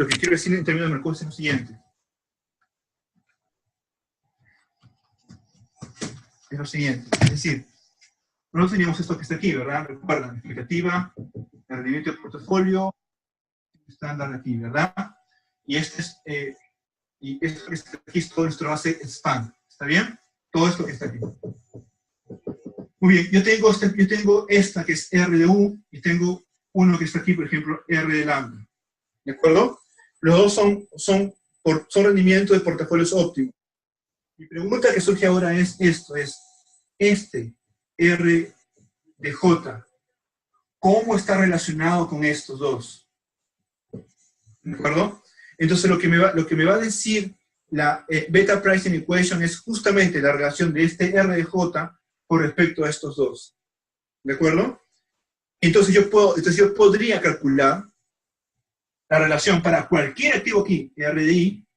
que quiero decir en términos de Markowitz es lo siguiente. Es decir, nosotros teníamos esto que está aquí, ¿verdad? Recuerdan, explicativa, el rendimiento del portafolio, estándar aquí, ¿verdad? Y esto que está aquí es todo nuestro base span, ¿está bien? Todo esto que está aquí. Muy bien, yo tengo esta que es R de U, y tengo uno que está aquí, por ejemplo, R de lambda. ¿De acuerdo? Los dos son rendimientos de portafolios óptimos. Mi pregunta que surge ahora es esto, este R de J, ¿cómo está relacionado con estos dos? ¿De acuerdo? Entonces lo que me va a decir la Beta Pricing Equation es justamente la relación de este R de J con respecto a estos dos. ¿De acuerdo? Entonces yo podría calcular la relación para cualquier activo aquí, R de I,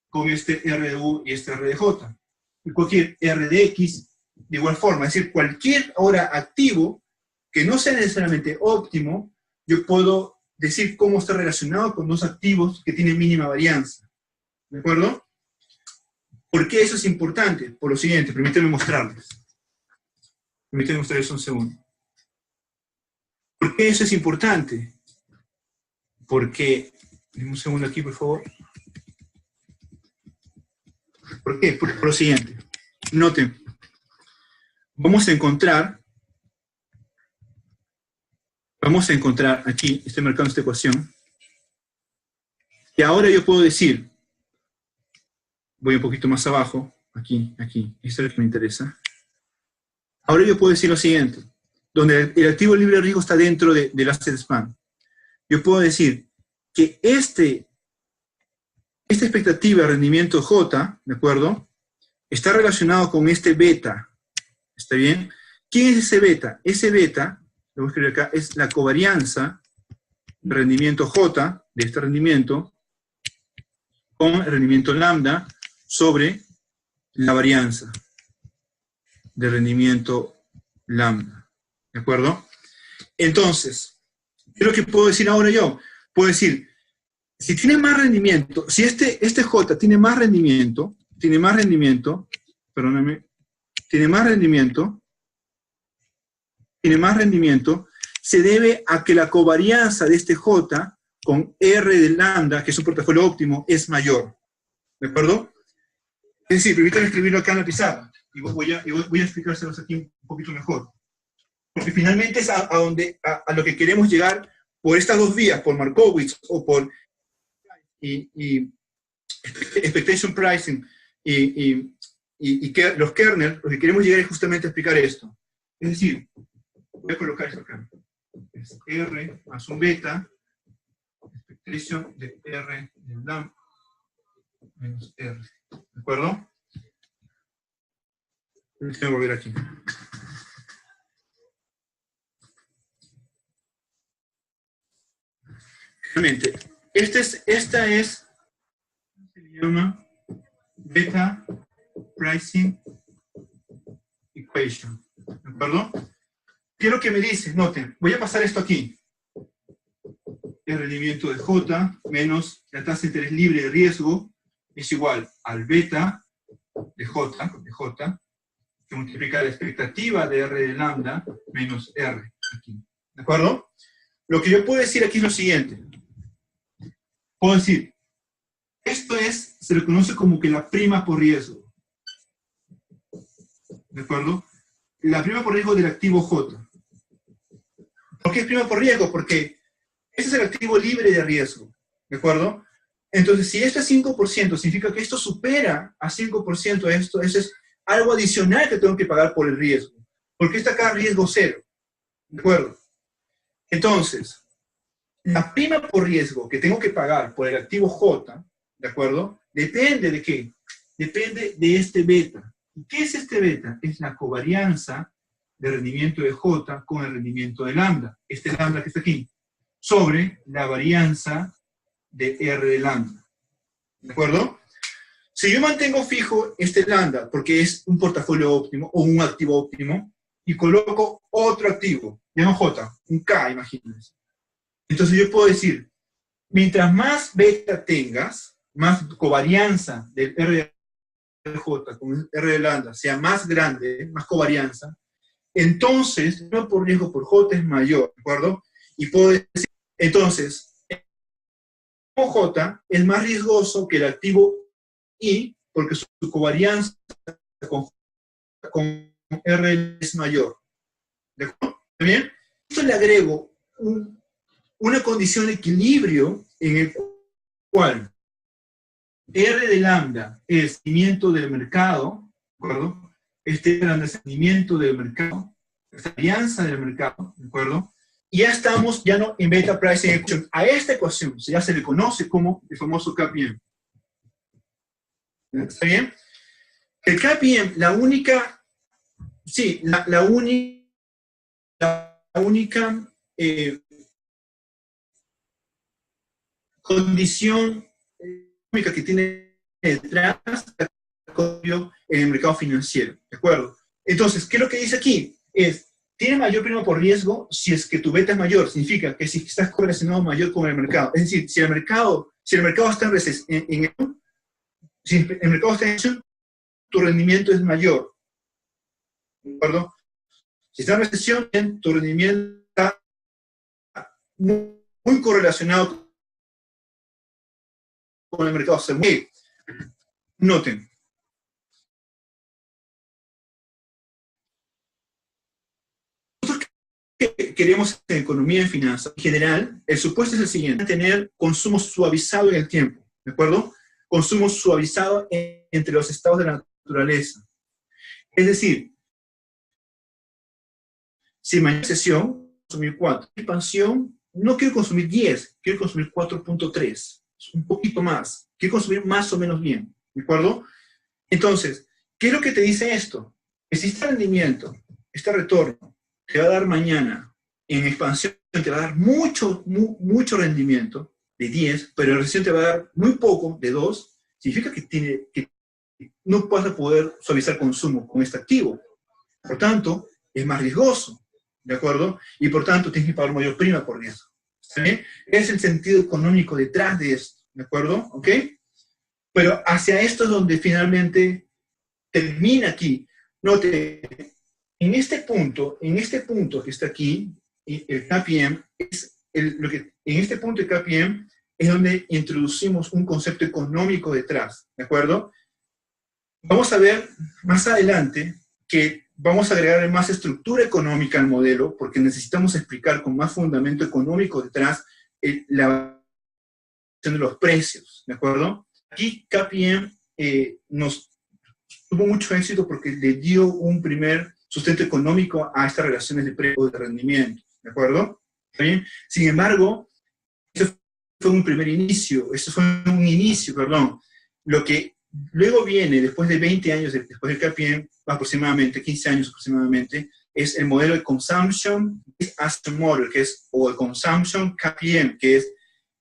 con este R de U y este R de J. Y cualquier R de X de igual forma. Es decir, cualquier ahora activo que no sea necesariamente óptimo, yo puedo decir cómo está relacionado con dos activos que tienen mínima varianza. ¿De acuerdo? ¿Por qué eso es importante? Por lo siguiente, permítanme mostrarles. Permítanme mostrarles un segundo. ¿Por qué eso es importante? Porque, denme un segundo aquí, por favor. ¿Por qué? Por lo siguiente. Noten. Vamos a encontrar aquí, estoy marcando esta ecuación, y ahora yo puedo decir, voy un poquito más abajo, aquí, esto es lo que me interesa. Ahora yo puedo decir lo siguiente, donde el activo libre de riesgo está dentro del asset span. Yo puedo decir que esta expectativa de rendimiento J, ¿de acuerdo? Está relacionado con este beta, ¿está bien? ¿Quién es ese beta? Ese beta, lo voy a escribir acá, es la covarianza de rendimiento J, de este rendimiento, con el rendimiento lambda sobre la varianza de rendimiento lambda. ¿De acuerdo? Entonces, ¿qué es lo que puedo decir ahora yo? Puedo decir, si tiene más rendimiento, si este J tiene más rendimiento, tiene más rendimiento, perdóname, tiene más rendimiento, se debe a que la covarianza de este J con R de lambda, que es un portafolio óptimo, es mayor. ¿De acuerdo? Es decir, permítanme escribirlo acá en la pizarra, y voy a explicárselos aquí un poquito mejor. Porque finalmente es a lo que queremos llegar por estas dos vías, por Markowitz o por expectation pricing y los kernel, lo que queremos llegar es justamente a explicar esto. Es decir, voy a colocar esto acá. Es R más un beta, expectation de R de lambda menos R. ¿De acuerdo? Voy a volver aquí. Realmente, esta es, ¿cómo se le llama? Beta Pricing Equation. ¿De acuerdo? Quiero que me dice, noten, voy a pasar esto aquí. El rendimiento de J menos la tasa de interés libre de riesgo es igual al beta de J, que multiplica la expectativa de R de lambda menos R. Aquí. ¿De acuerdo? Lo que yo puedo decir aquí es lo siguiente. Puedo decir, se le conoce como que la prima por riesgo. ¿De acuerdo? La prima por riesgo del activo J. ¿Por qué es prima por riesgo? Porque ese es el activo libre de riesgo. ¿De acuerdo? Entonces, si esto es 5%, significa que esto supera a 5% esto. Eso es algo adicional que tengo que pagar por el riesgo. Porque está acá riesgo cero. ¿De acuerdo? Entonces, la prima por riesgo que tengo que pagar por el activo J, ¿de acuerdo? Depende de qué? Depende de este beta. ¿Y qué es este beta? Es la covarianza de rendimiento de J con el rendimiento de lambda. Este lambda que está aquí. Sobre la varianza de R de lambda. ¿De acuerdo? Si yo mantengo fijo este lambda, porque es un portafolio óptimo, o un activo óptimo, y coloco otro activo, llamo J, un K, imagínense. Entonces yo puedo decir, mientras más beta tengas, más covarianza del R de J con el R de lambda sea más grande, más covarianza, entonces el prima por riesgo por J es mayor, ¿de acuerdo? Y puedo decir, entonces, el activo J es más riesgoso que el activo I, porque su covarianza con R es mayor. ¿De acuerdo? ¿Bien? Esto le agrego una condición de equilibrio en el cual R de lambda es rendimiento del mercado, ¿de acuerdo? Este lambda es rendimiento del mercado, esta alianza del mercado, ¿de acuerdo? Y ya estamos, ya no en beta pricing equation. A esta ecuación ya se le conoce como el famoso KPM. ¿Está bien? El KPM, la única condición económica que tiene detrás el cambio en el mercado financiero, ¿de acuerdo? Entonces, ¿qué es lo que dice aquí? Tiene mayor prima por riesgo si es que tu beta es mayor, significa que si estás correlacionado mayor con el mercado, es decir, si el mercado está si el mercado está en recesión, tu rendimiento es mayor, ¿de acuerdo? Si está en recesión, tu rendimiento está muy correlacionado con el mercado. Noten. Nosotros que queremos en economía y finanzas, en general, el supuesto es el siguiente: tener consumo suavizado en el tiempo, ¿de acuerdo? Consumo suavizado entre los estados de la naturaleza. Es decir, si mañana sesión, consumir 4. Expansión, no quiero consumir 10, quiero consumir 4.3. Un poquito más. Quiero consumir más o menos bien. ¿De acuerdo? Entonces, ¿qué es lo que te dice esto? Que si este rendimiento, este retorno, te va a dar mañana en expansión, te va a dar mucho rendimiento de 10, pero en recesión te va a dar muy poco, de 2, significa que no vas a poder suavizar consumo con este activo. Por tanto, es más riesgoso, ¿de acuerdo? Y por tanto, tienes que pagar mayor prima por riesgo. ¿Sí? Es el sentido económico detrás de esto, ¿de acuerdo? ¿Ok? Pero hacia esto es donde finalmente termina aquí. Note, en este punto que está aquí, el KPM, en este punto del KPM es donde introducimos un concepto económico detrás, ¿de acuerdo? Vamos a ver más adelante que vamos a agregar más estructura económica al modelo, porque necesitamos explicar con más fundamento económico detrás la de los precios, ¿de acuerdo? Aquí KPM nos tuvo mucho éxito porque le dio un primer sustento económico a estas relaciones de precio de rendimiento, ¿de acuerdo? ¿Está bien? Sin embargo, eso fue un primer inicio, eso fue un inicio, perdón. Lo que luego viene, después de 20 años, después del KPM, aproximadamente, 15 años aproximadamente, es el modelo de Consumption as a Model, que es, o el Consumption KPM, que es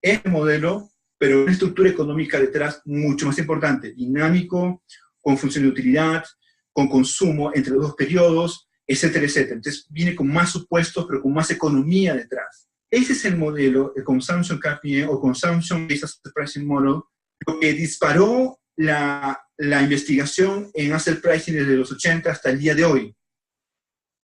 este modelo, pero una estructura económica detrás mucho más importante, dinámico, con función de utilidad, con consumo entre los dos periodos, etcétera, etcétera. Entonces viene con más supuestos, pero con más economía detrás. Ese es el modelo, el Consumption KPM o Consumption Based Asset Pricing Model, lo que disparó la investigación en Asset Pricing desde los 80 hasta el día de hoy.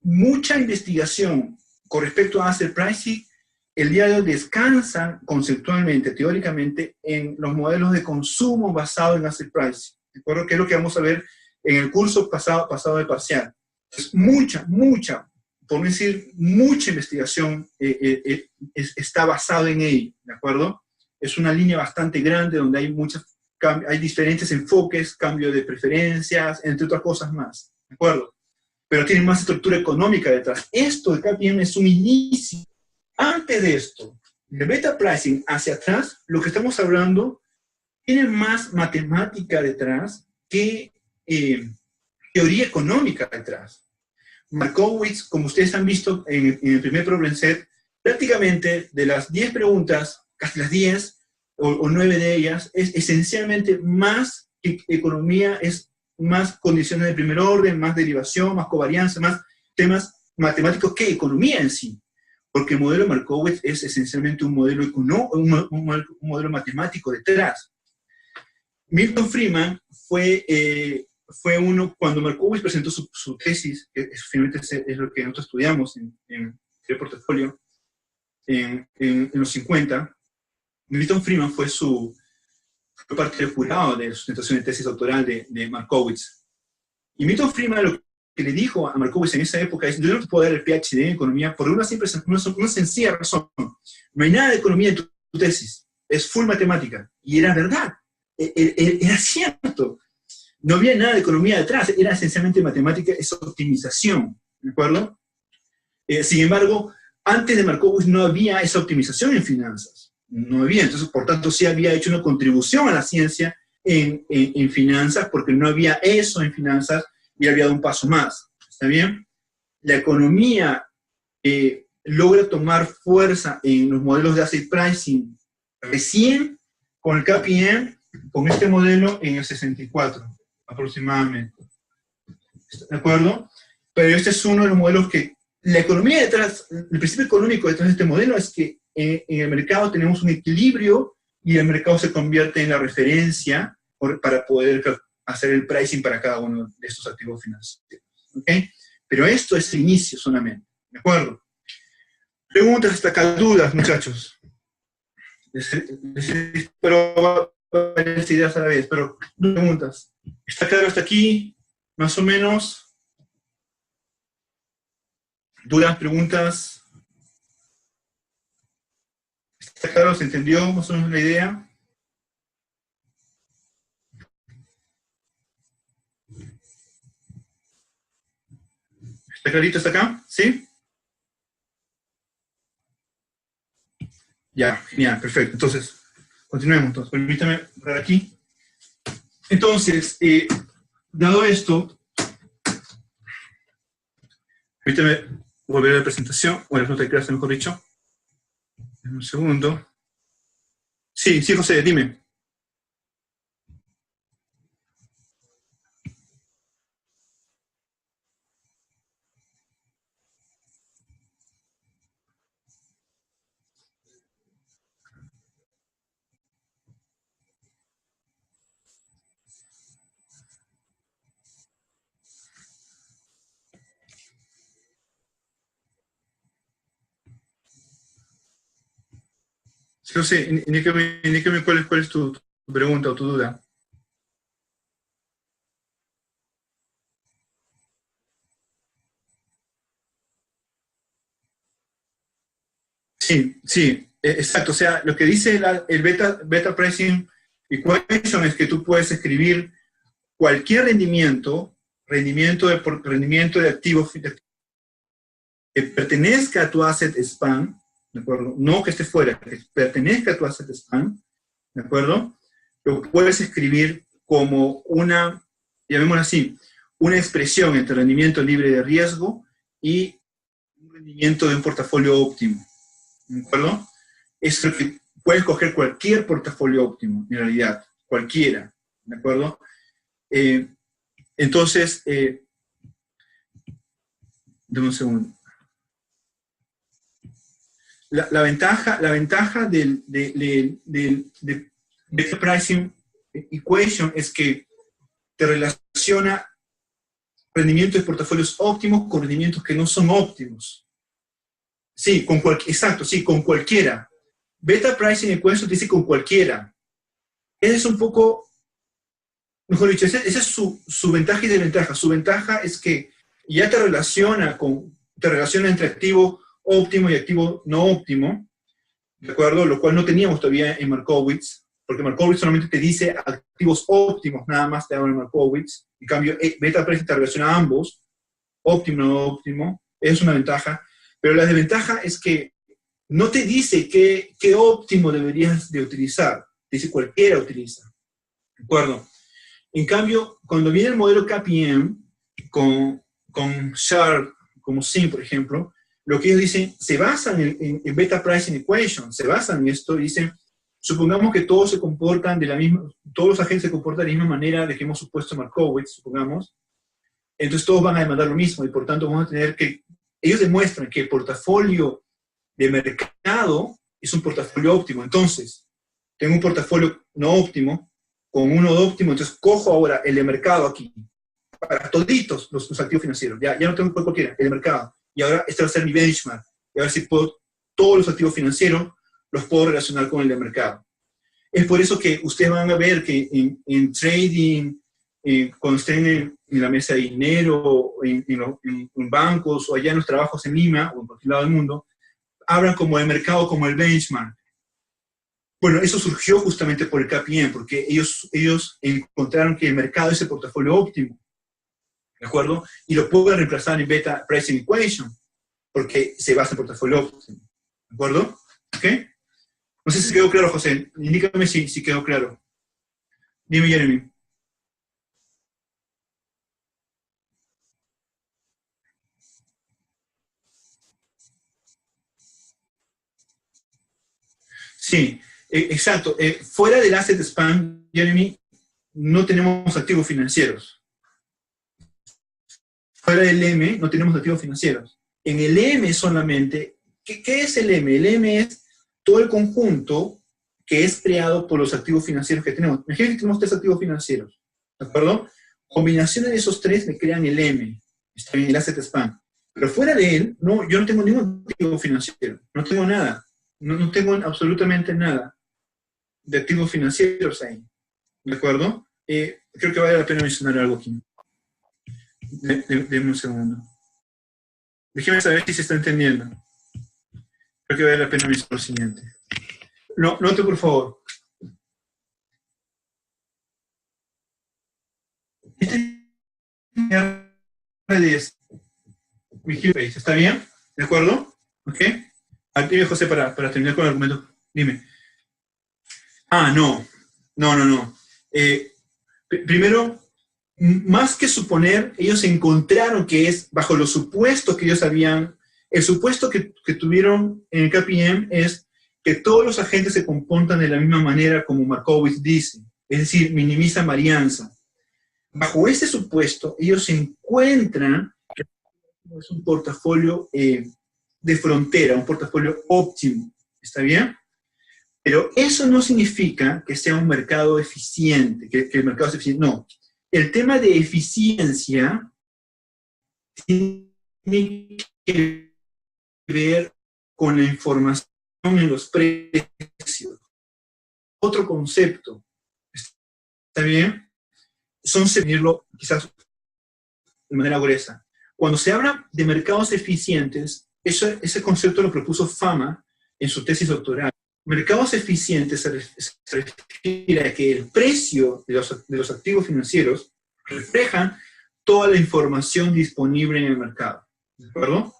Mucha investigación con respecto a Asset Pricing el día de hoy descansa conceptualmente, teóricamente, en los modelos de consumo basados en Asset Pricing. ¿De acuerdo? Que es lo que vamos a ver en el curso pasado de parcial. Entonces, mucha, por no decir mucha investigación está basada en ello, ¿de acuerdo? Es una línea bastante grande donde hay diferentes enfoques, cambio de preferencias, entre otras cosas más, ¿de acuerdo? Pero tiene más estructura económica detrás. Esto de KPM es un inicio. Antes de esto, de beta pricing hacia atrás, lo que estamos hablando tiene más matemática detrás que teoría económica detrás. Markowitz, como ustedes han visto en el primer problem set, prácticamente de las 10 preguntas, casi las 10 o 9 de ellas, es esencialmente más economía, es más condiciones de primer orden, más derivación, más covarianza, más temas matemáticos que economía en sí. Porque el modelo Markowitz es esencialmente un modelo un modelo matemático detrás. Milton Friedman fue uno, cuando Markowitz presentó su tesis, que finalmente es lo que nosotros estudiamos en el portafolio, en los 50, Milton Friedman fue parte del jurado de sustentación de tesis doctoral de Markowitz. Y Milton Friedman lo que le dijo a Markowitz en esa época es: yo no te puedo dar el PhD en economía por una sencilla razón. No hay nada de economía en tu tesis, es full matemática. Y era verdad, era cierto. No había nada de economía detrás, era esencialmente matemática, es optimización, ¿de acuerdo? Sin embargo, antes de Markowitz no había esa optimización en finanzas, no había, entonces por tanto sí había hecho una contribución a la ciencia en finanzas, porque no había eso en finanzas y había dado un paso más, ¿está bien? La economía logra tomar fuerza en los modelos de asset pricing recién con el KPM, con este modelo en el 64 aproximadamente. ¿De acuerdo? Pero este es uno de los modelos que la economía detrás, el principio económico detrás de este modelo es que en el mercado tenemos un equilibrio y el mercado se convierte en la referencia para poder hacer el pricing para cada uno de estos activos financieros. ¿Ok? Pero esto es el inicio solamente. ¿De acuerdo? Preguntas hasta acá, dudas, muchachos. Pero varias ideas a la vez, pero preguntas. ¿Está claro hasta aquí? Más o menos. ¿Dudas, preguntas? ¿Está claro? ¿Se entendió más o menos la idea? ¿Está clarito hasta acá? ¿Sí? Ya, genial, perfecto. Entonces, continuemos. Entonces, permítame por aquí. Entonces, dado esto, permítame volver a la presentación, o a la nota de clase, mejor dicho. Un segundo. Sí, sí, José, dime. No sé, indícame cuál es tu pregunta o tu duda. Sí, sí, exacto. O sea, lo que dice el beta pricing equation es que tú puedes escribir cualquier rendimiento de activos que pertenezca a tu asset spam, ¿de acuerdo? No que esté fuera, que pertenezca a tu asset spam, ¿de acuerdo? Lo puedes escribir como una, llamémoslo así, una expresión entre rendimiento libre de riesgo y un rendimiento de un portafolio óptimo, ¿de acuerdo? Es lo que puedes coger cualquier portafolio óptimo, en realidad, cualquiera, ¿de acuerdo? Eh, entonces, dame un segundo. La ventaja del Beta Pricing Equation es que te relaciona rendimientos de portafolios óptimos con rendimientos que no son óptimos. Sí, exacto, sí, con cualquiera. Beta Pricing Equation te dice con cualquiera. Ese es un poco, mejor dicho, esa es su ventaja y desventaja. Su ventaja es que ya te relaciona entre activo óptimo y activo no óptimo, ¿de acuerdo? Lo cual no teníamos todavía en Markowitz, porque Markowitz solamente te dice activos óptimos, nada más te habla en Markowitz. En cambio, Beta Pricing te relaciona a ambos, óptimo, no óptimo, es una ventaja. Pero la desventaja es que no te dice qué óptimo deberías de utilizar, te dice cualquiera utiliza, ¿de acuerdo? En cambio, cuando viene el modelo KPM, con Sharp, como SIM, por ejemplo, lo que ellos dicen, se basan en Beta Pricing Equation, se basan en esto y dicen, supongamos que todos se comportan todos los agentes se comportan de la misma manera de que hemos supuesto Markowitz, supongamos, entonces todos van a demandar lo mismo y por tanto vamos a tener que, ellos demuestran que el portafolio de mercado es un portafolio óptimo. Entonces, tengo un portafolio no óptimo con uno óptimo, entonces cojo ahora el de mercado aquí, para toditos los activos financieros, ya no tengo cualquiera, el de mercado, y ahora este va a ser mi benchmark, y a ver si puedo, todos los activos financieros los puedo relacionar con el de mercado. Es por eso que ustedes van a ver que en trading, cuando estén en la mesa de dinero, en bancos, o allá en los trabajos en Lima, o en cualquier lado del mundo, hablan como el mercado, como el benchmark. Bueno, eso surgió justamente por el KPM, porque ellos encontraron que el mercado es el portafolio óptimo, ¿de acuerdo? Y lo pueden reemplazar en Beta Pricing Equation, porque se basa en portafolio óptimo, ¿de acuerdo? ¿Ok? No sé si quedó claro, José. Indícame si quedó claro. Dime, Jeremy. Sí, exacto. Fuera del asset spam, Jeremy, no tenemos activos financieros. Fuera del M no tenemos activos financieros. En el M solamente, ¿qué es el M? El M es todo el conjunto que es creado por los activos financieros que tenemos. Imagínense que tenemos tres activos financieros, ¿de acuerdo? Combinaciones de esos tres me crean el M, está bien, el asset spam. Pero fuera de él, no, yo no tengo ningún activo financiero, no tengo nada, no tengo absolutamente nada de activos financieros ahí, ¿de acuerdo? Creo que vale la pena mencionar algo aquí. Deme un segundo. Déjeme saber si se está entendiendo. Creo que vale la pena mencionar lo siguiente. No, note por favor. Este es mi base, ¿está bien? ¿De acuerdo? ¿Ok? Dime, José, para terminar con el argumento. Dime. No. No. Primero, más que suponer, ellos encontraron que es bajo los supuestos que ellos habían, el supuesto que tuvieron en el KPM es que todos los agentes se comportan de la misma manera como Markowitz dice, es decir, minimizan varianza. Bajo ese supuesto, ellos encuentran que es un portafolio de frontera, un portafolio óptimo, ¿está bien? Pero eso no significa que sea un mercado eficiente, que el mercado sea eficiente, no. El tema de eficiencia tiene que ver con la información en los precios. Otro concepto, ¿está bien? Son definirlo quizás de manera gruesa. Cuando se habla de mercados eficientes, ese concepto lo propuso Fama en su tesis doctoral. Mercados eficientes se refiere a que el precio de los activos financieros reflejan toda la información disponible en el mercado. ¿De acuerdo?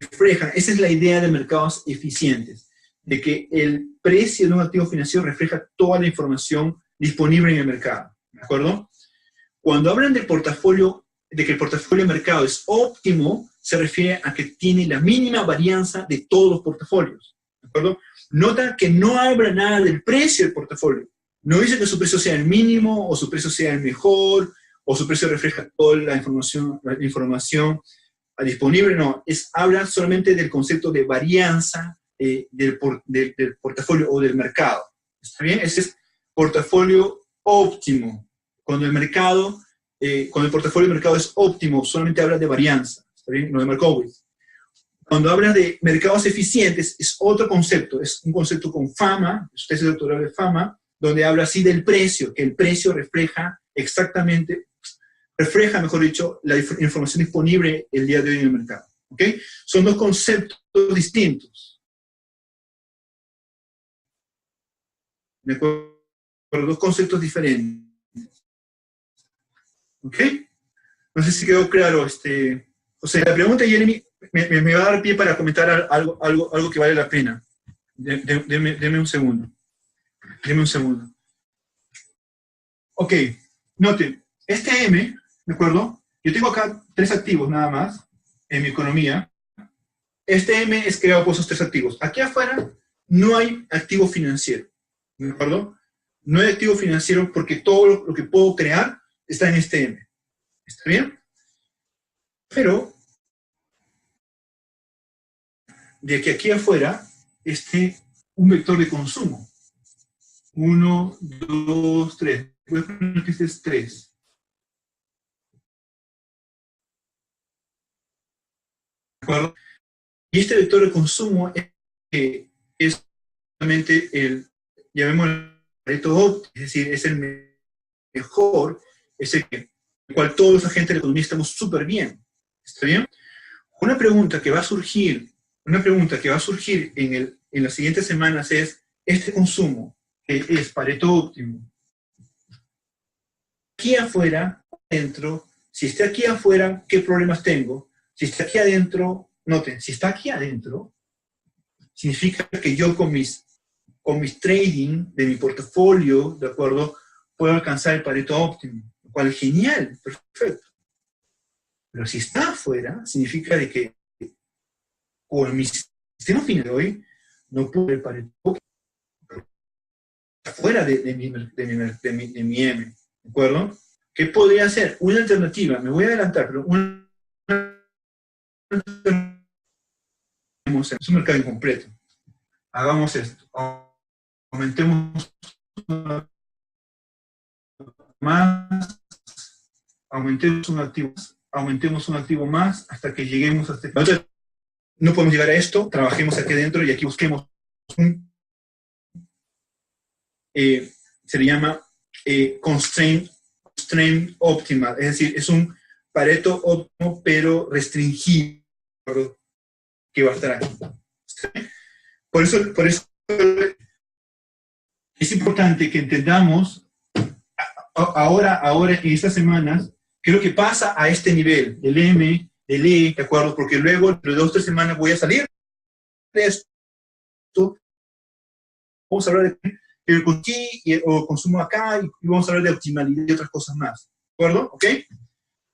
Reflejan, esa es la idea de mercados eficientes, de que el precio de un activo financiero refleja toda la información disponible en el mercado. ¿De acuerdo? Cuando hablan del portafolio, de que el portafolio de mercado es óptimo, se refiere a que tiene la mínima varianza de todos los portafolios. ¿De acuerdo? Nota que no habla nada del precio del portafolio. No dice que su precio sea el mínimo, o su precio sea el mejor, o su precio refleja toda la información disponible. No, habla solamente del concepto de varianza del portafolio o del mercado. ¿Está bien? Ese es portafolio óptimo. Cuando el portafolio de mercado es óptimo, solamente habla de varianza. ¿Está bien? No de Markowitz. Cuando habla de mercados eficientes, es otro concepto. Es un concepto con Fama, su tesis doctoral de Fama, donde habla así del precio, que el precio refleja, mejor dicho, la información disponible el día de hoy en el mercado. ¿Ok? Son dos conceptos distintos. ¿De acuerdo? Dos conceptos diferentes. ¿Ok? No sé si quedó claro. La pregunta, Jeremy, me va a dar pie para comentar algo que vale la pena. Deme un segundo. Deme un segundo. Ok, noten, este M, ¿de acuerdo? Yo tengo acá 3 activos nada más en mi economía. Este M es creado por esos 3 activos. Aquí afuera no hay activo financiero, ¿de acuerdo? No hay activo financiero porque todo lo que puedo crear está en este M. ¿Está bien? Pero de que aquí afuera esté un vector de consumo. 1, 2, 3. Voy a poner que este es 3. ¿De acuerdo? Y este vector de consumo es realmente llamémoslo Pareto óptimo, es decir, es el mejor, es el cual todos los agentes de la economía estamos súper bien. ¿Está bien? Una pregunta que va a surgir en las siguientes semanas es, este consumo es Pareto óptimo. Aquí afuera, adentro, si está aquí afuera, ¿qué problemas tengo? Si está aquí adentro, noten, si está aquí adentro, significa que yo con mis trading de mi portafolio, ¿de acuerdo? Puedo alcanzar el Pareto óptimo, lo cual es genial, perfecto. Pero si está afuera, significa de que con mi sistema final de hoy, no puedo el Pareto óptimo. Afuera de mi M, ¿de acuerdo? ¿Qué podría hacer? Una alternativa, me voy a adelantar, pero es un mercado incompleto. Hagamos esto. Aumentemos más, aumentemos un activo más hasta que lleguemos a este. Entonces, no podemos llegar a esto, trabajemos aquí adentro y aquí busquemos se le llama constraint optimal, es decir, es un Pareto óptimo pero restringido que va a estar aquí. Por eso es importante que entendamos ahora en estas semanas qué es lo que pasa a este nivel del M, del E, ¿de acuerdo? Porque luego, entre 2 o 3 semanas, voy a salir de esto. Vamos a hablar de el consumo acá y vamos a hablar de optimalidad y otras cosas más. ¿De acuerdo? ¿Ok?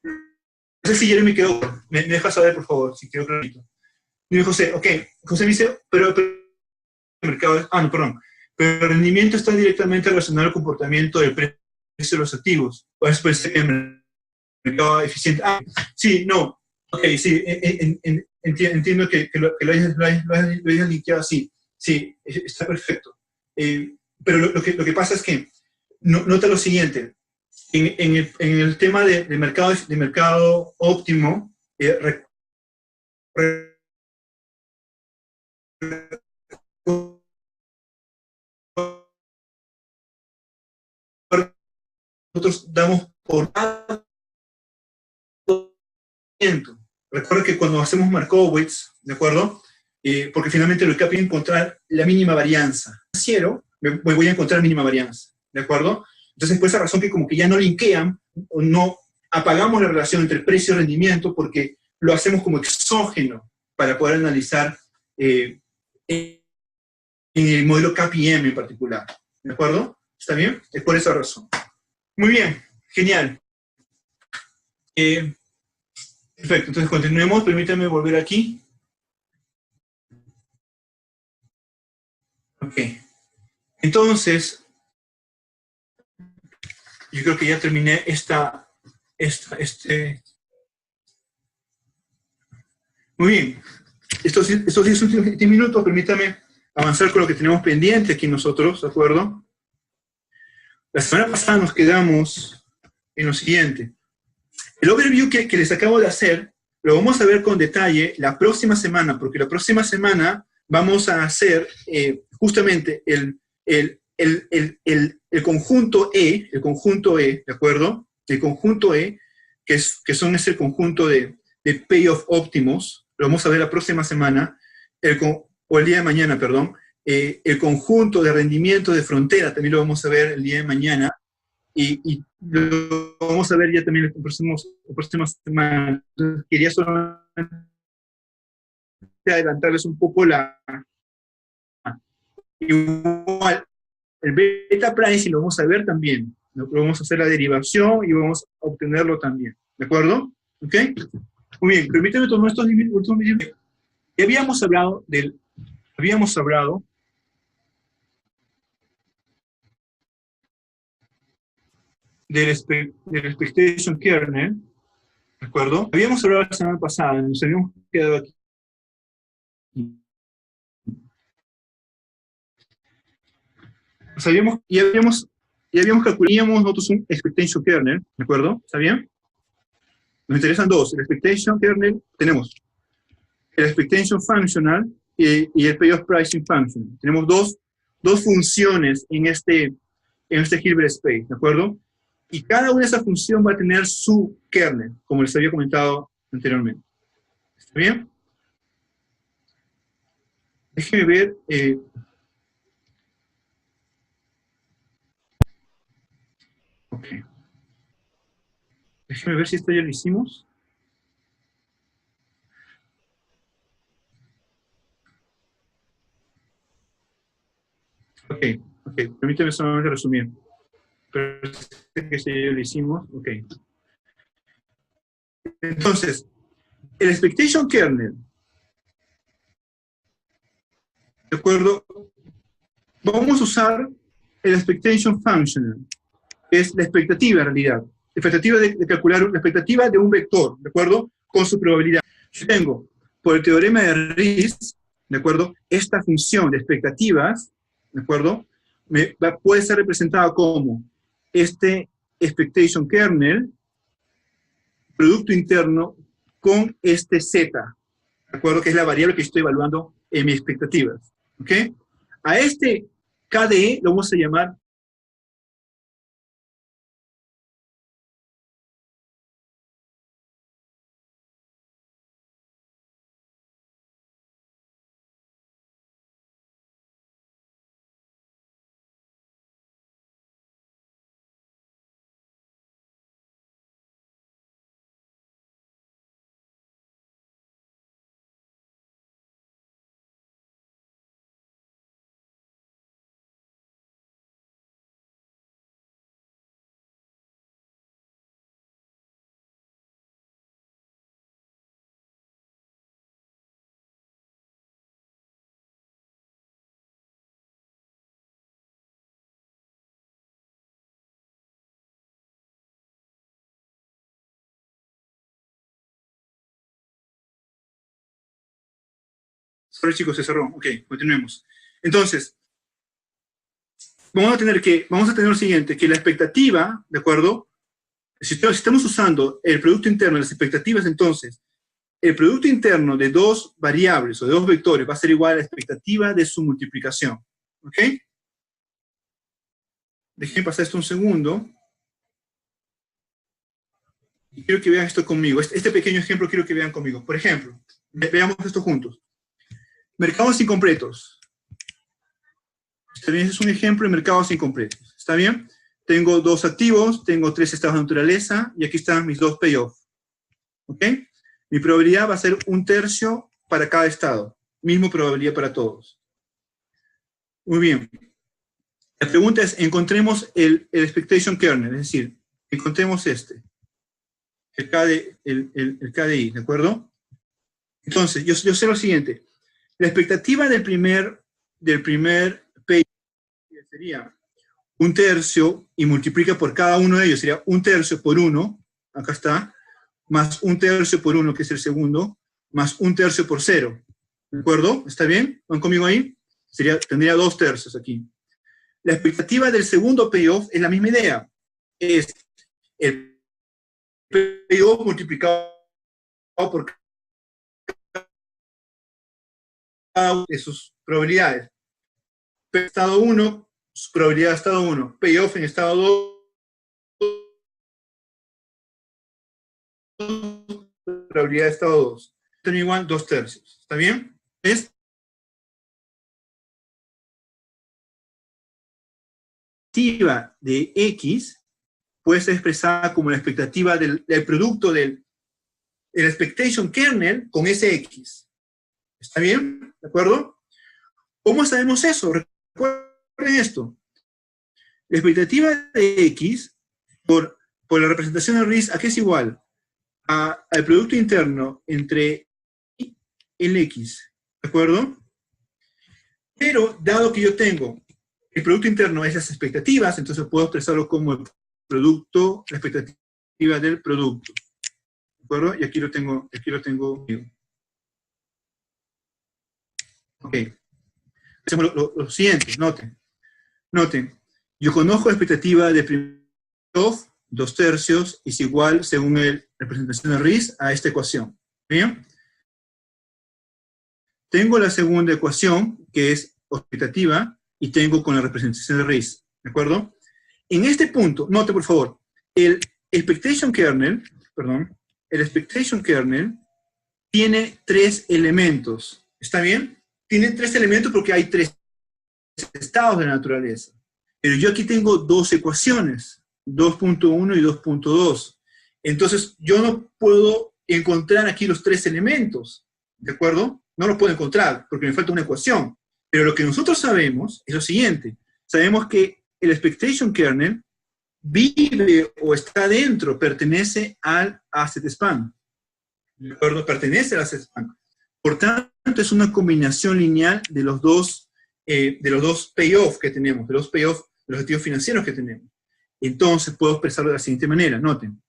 No sé si Jeremy quedó. Me deja saber, por favor, si quedó clarito. Dice José, ok. José me dice, pero el mercado no, perdón. Pero el rendimiento está directamente relacionado al comportamiento del precio de los activos. Por eso puede ser el mercado eficiente. Sí, no. Ok, sí, entiendo que lo hayas linkeado así. Sí, está perfecto. Pero lo que pasa es que, nota lo siguiente, en el tema de mercado óptimo, nosotros damos por recuerda que cuando hacemos Markowitz, ¿de acuerdo? Porque finalmente lo que hay que encontrar la mínima varianza. Financiero, me voy a encontrar mínima varianza, ¿de acuerdo? Entonces, por esa razón que como que ya no linkean, o no apagamos la relación entre precio y rendimiento porque lo hacemos como exógeno para poder analizar en el modelo KPM en particular, ¿de acuerdo? ¿Está bien? Es por esa razón. Muy bien, genial. Perfecto, entonces continuemos, permítanme volver aquí. Ok, entonces, yo creo que ya terminé Muy bien, estos 10 últimos 10 minutos, permítame avanzar con lo que tenemos pendiente aquí nosotros, ¿de acuerdo? La semana pasada nos quedamos en lo siguiente. El overview que les acabo de hacer, lo vamos a ver con detalle la próxima semana, porque la próxima semana vamos a hacer justamente el conjunto E, ¿de acuerdo? El conjunto E, que son ese conjunto de payoff óptimos, lo vamos a ver la próxima semana, o el día de mañana, perdón. El conjunto de rendimientos de frontera también lo vamos a ver el día de mañana, y lo vamos a ver ya también la próxima semana. Entonces, quería solamente adelantarles un poco igual, el beta pricing lo vamos a ver también. Lo vamos a hacer la derivación y vamos a obtenerlo también. ¿De acuerdo? ¿Ok? Muy bien, permítanme tomar estos últimos minutos. Ya habíamos hablado del expectation kernel, ¿de acuerdo? Habíamos hablado la semana pasada, nos habíamos quedado aquí. Ya habíamos calculado nosotros un expectation kernel, ¿de acuerdo? ¿Está bien? Nos interesan dos. El expectation kernel, tenemos el expectation functional y el payoff pricing functional. Tenemos dos funciones en este Hilbert space, ¿de acuerdo? Y cada una de esas funciones va a tener su kernel, como les había comentado anteriormente. ¿Está bien? Déjenme ver. Ok. Déjenme ver si esto ya lo hicimos. Ok. Permíteme solamente resumir. Pero que si ya lo hicimos. Ok. Entonces, el expectation kernel, ¿de acuerdo? Vamos a usar el expectation functional, que es la expectativa en realidad. La expectativa de calcular la expectativa de un vector, ¿de acuerdo? Con su probabilidad. Yo tengo, por el teorema de Riesz, ¿de acuerdo? Esta función de expectativas, ¿de acuerdo? Puede ser representada como este expectation kernel, producto interno, con este z, ¿de acuerdo? Que es la variable que estoy evaluando en mis expectativas, ¿ok? A este KDE lo vamos a llamar Sorry, chicos, se cerró. Ok, continuemos. Entonces, vamos a tener lo siguiente, que la expectativa, ¿de acuerdo? Si estamos usando el producto interno, las expectativas, entonces, el producto interno de dos variables o de dos vectores va a ser igual a la expectativa de su multiplicación. ¿Ok? Déjenme pasar esto un segundo. Y quiero que vean esto conmigo. Este pequeño ejemplo quiero que vean conmigo. Por ejemplo, veamos esto juntos. Mercados incompletos. ¿Está bien? Ese es un ejemplo de mercados incompletos. ¿Está bien? Tengo dos activos, tengo tres estados de naturaleza, y aquí están mis dos payoffs. ¿Ok? Mi probabilidad va a ser 1/3 para cada estado. Misma probabilidad para todos. Muy bien. La pregunta es, encontremos el expectation kernel, es decir, encontremos el KDI, ¿de acuerdo? Entonces, yo sé lo siguiente. La expectativa del primer payoff sería 1/3 y multiplica por cada uno de ellos, sería 1/3 por 1, acá está, más 1/3 por 1, que es el segundo, más 1/3 por 0. ¿De acuerdo? ¿Está bien? ¿Van conmigo ahí? Tendría 2/3 aquí. La expectativa del segundo payoff es la misma idea. Es el payoff multiplicado por cada una de sus probabilidades. Estado 1, probabilidad de estado 1. Payoff en estado 2, probabilidad de estado 2. Esto es igual 2/3. ¿Está bien? Es la expectativa de X puede ser expresada como la expectativa del producto del expectation kernel con ese X. ¿Está bien? ¿De acuerdo? ¿Cómo sabemos eso? Recuerden esto. La expectativa de X por la representación de RIS, ¿a qué es igual? Al producto interno entre el X. ¿De acuerdo? Pero, dado que yo tengo el producto interno de esas expectativas, entonces puedo expresarlo como el producto, la expectativa del producto. ¿De acuerdo? Y aquí lo tengo. Ok. Hacemos lo siguiente, noten. Yo conozco la expectativa de primer payoff, 2/3, es igual, según la representación de RIS, a esta ecuación. ¿Bien? Tengo la segunda ecuación, que es expectativa, y tengo con la representación de RIS. ¿De acuerdo? En este punto, note por favor, el expectation kernel tiene 3 elementos. ¿Está bien? Tiene 3 elementos porque hay 3 estados de la naturaleza. Pero yo aquí tengo 2 ecuaciones, 2.1 y 2.2. Entonces, yo no puedo encontrar aquí los 3 elementos. ¿De acuerdo? No los puedo encontrar porque me falta una ecuación. Pero lo que nosotros sabemos es lo siguiente. Sabemos que el expectation kernel vive o está dentro, pertenece al asset span. ¿De acuerdo? Pertenece al asset span. Por tanto, es una combinación lineal de los dos payoffs que tenemos, de los objetivos financieros que tenemos. Entonces, puedo expresarlo de la siguiente manera. Noten,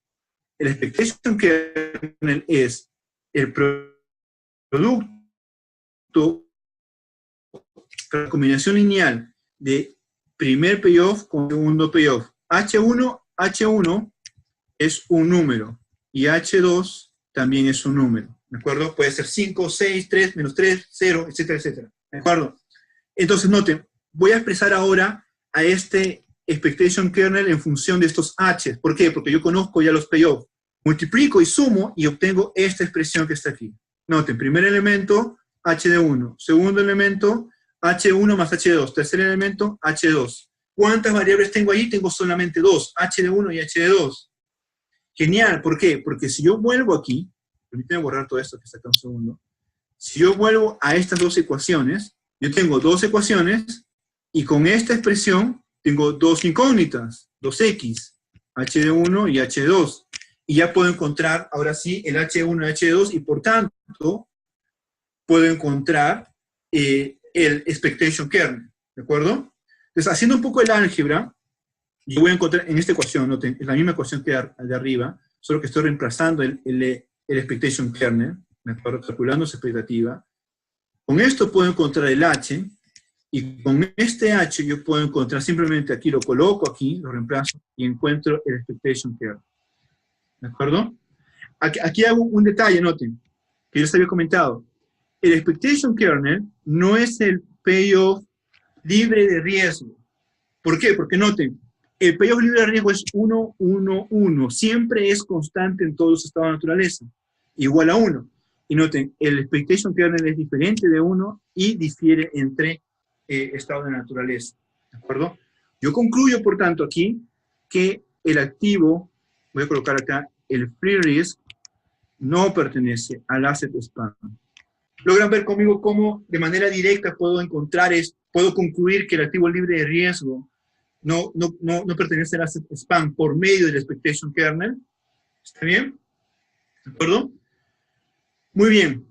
el expectation kernel es el producto, la combinación lineal de primer payoff con segundo payoff. H1 es un número y H2 también es un número. ¿De acuerdo? Puede ser 5, 6, 3, menos 3, 0, etcétera, etcétera. ¿De acuerdo? Entonces, noten, voy a expresar ahora a este expectation kernel en función de estos H. ¿Por qué? Porque yo conozco ya los payoffs. Multiplico y sumo y obtengo esta expresión que está aquí. Noten, primer elemento, H de 1. Segundo elemento, H1 más H2. Tercer elemento, H2. ¿Cuántas variables tengo ahí? Tengo solamente 2, H de 1 y H de 2. Genial, ¿por qué? Porque si yo vuelvo aquí, permítanme borrar todo esto que está acá un segundo. Si yo vuelvo a estas dos ecuaciones, yo tengo 2 ecuaciones y con esta expresión tengo 2 incógnitas, 2x, H de 1 y H de 2. Y ya puedo encontrar, ahora sí, el H1 y H2 y por tanto puedo encontrar el expectation kernel, ¿de acuerdo? Entonces, haciendo un poco el álgebra, yo voy a encontrar en esta ecuación, noten, es la misma ecuación que de arriba, solo que estoy reemplazando el expectation kernel, ¿de acuerdo? Calculando su expectativa. Con esto puedo encontrar el H, y con este H yo puedo encontrar, simplemente aquí lo coloco aquí, lo reemplazo, y encuentro el expectation kernel. ¿De acuerdo? Aquí hago un detalle, noten. que yo les había comentado. El expectation kernel no es el payoff libre de riesgo. ¿Por qué? Porque noten, el payoff libre de riesgo es 1, 1, 1. Siempre es constante en todos los estados de naturaleza. Igual a 1. Y noten, el expectation kernel es diferente de 1 y difiere entre estados de naturaleza. ¿De acuerdo? Yo concluyo, por tanto, aquí que el activo, voy a colocar acá, el free risk, no pertenece al asset spam. ¿Logran ver conmigo cómo de manera directa puedo puedo concluir que el activo libre de riesgo no pertenece al asset spam por medio del expectation kernel? ¿Está bien? ¿De acuerdo? Muy bien.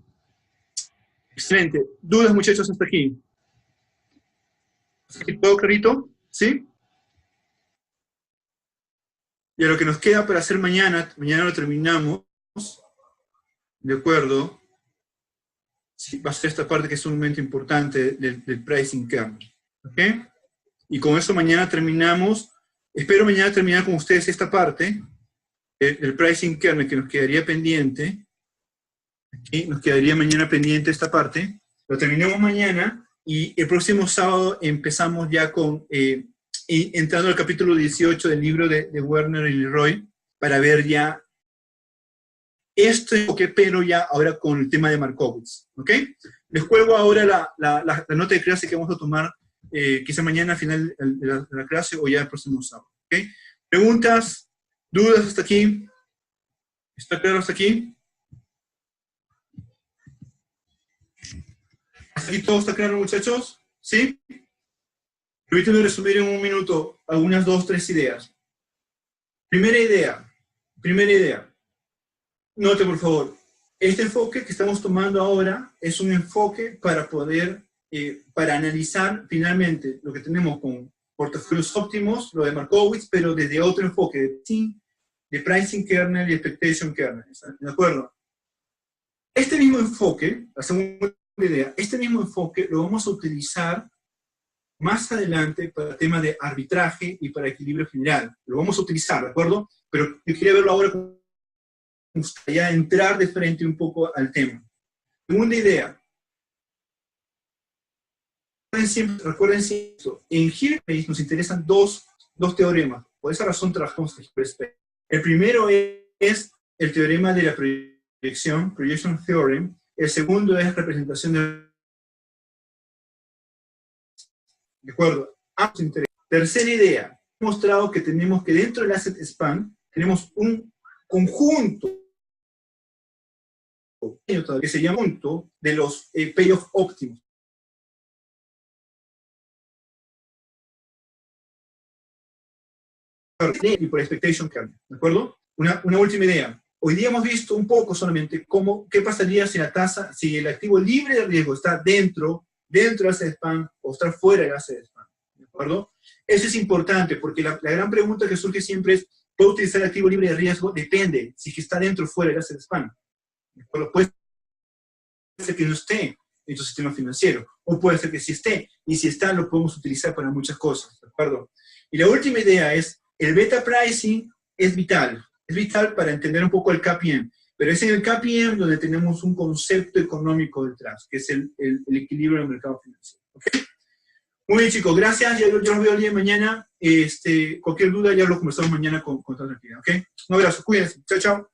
Excelente. ¿Dudas, muchachos, hasta aquí? ¿Hasta aquí todo clarito? ¿Sí? Y a lo que nos queda para hacer mañana lo terminamos, ¿de acuerdo? Sí, va a ser esta parte que es sumamente importante del pricing kernel. ¿Ok? Y con eso mañana terminamos. Espero mañana terminar con ustedes esta parte del pricing kernel que nos quedaría pendiente. Aquí nos quedaría mañana pendiente esta parte. Lo terminamos mañana y el próximo sábado empezamos ya con, entrando al capítulo 18 del libro de Werner y Leroy, para ver ya esto enfoque, pero ya ahora con el tema de Markowitz, ¿ok? Les cuelgo ahora la nota de clase que vamos a tomar quizá mañana al final de la clase o ya el próximo sábado, ¿ok? ¿Preguntas? ¿Dudas hasta aquí? ¿Está claro hasta aquí? ¿Hasta aquí todo está claro, muchachos? ¿Sí? Permítanme resumir en un minuto algunas 2, 3 ideas. Primera idea. Note, por favor, este enfoque que estamos tomando ahora es un enfoque para poder, para analizar finalmente lo que tenemos con portafolios óptimos, lo de Markowitz, pero desde otro enfoque, de pricing kernel y expectation kernel. ¿De acuerdo? Este mismo enfoque, la segunda idea, este mismo enfoque lo vamos a utilizar más adelante para el tema de arbitraje y para equilibrio general. Lo vamos a utilizar, ¿de acuerdo? Pero yo quería verlo ahora con ya entrar de frente un poco al tema. Segunda idea. Recuerden siempre, en Hilbert nos interesan dos teoremas. Por esa razón trabajamos en Hilbert. El primero es el teorema de la proyección, Projection Theorem. El segundo es representación ¿de acuerdo? Ambos interesan. Tercera idea. He mostrado que tenemos que dentro del asset span tenemos un conjunto que se llama conjunto de los payoff óptimos. Y por expectation kernel, ¿de acuerdo? Una última idea. Hoy día hemos visto un poco solamente qué pasaría si la tasa, si el activo libre de riesgo está dentro del asset span o está fuera del asset span, ¿de acuerdo? Eso es importante porque la gran pregunta que surge siempre es, ¿puedo utilizar el activo libre de riesgo? Depende, si está dentro o fuera del asset span, ¿de acuerdo? Puede ser que no esté en tu sistema financiero, o puede ser que sí esté, y si está lo podemos utilizar para muchas cosas, ¿de acuerdo? Y la última idea es, el beta pricing es vital para entender un poco el KPM, pero es en el KPM donde tenemos un concepto económico detrás, que es el equilibrio del mercado financiero. ¿Okay? Muy bien, chicos, gracias, yo los veo el día de mañana, cualquier duda ya lo conversamos mañana con otra tranquilidad, ¿ok? Un abrazo, cuídense, chao, chao.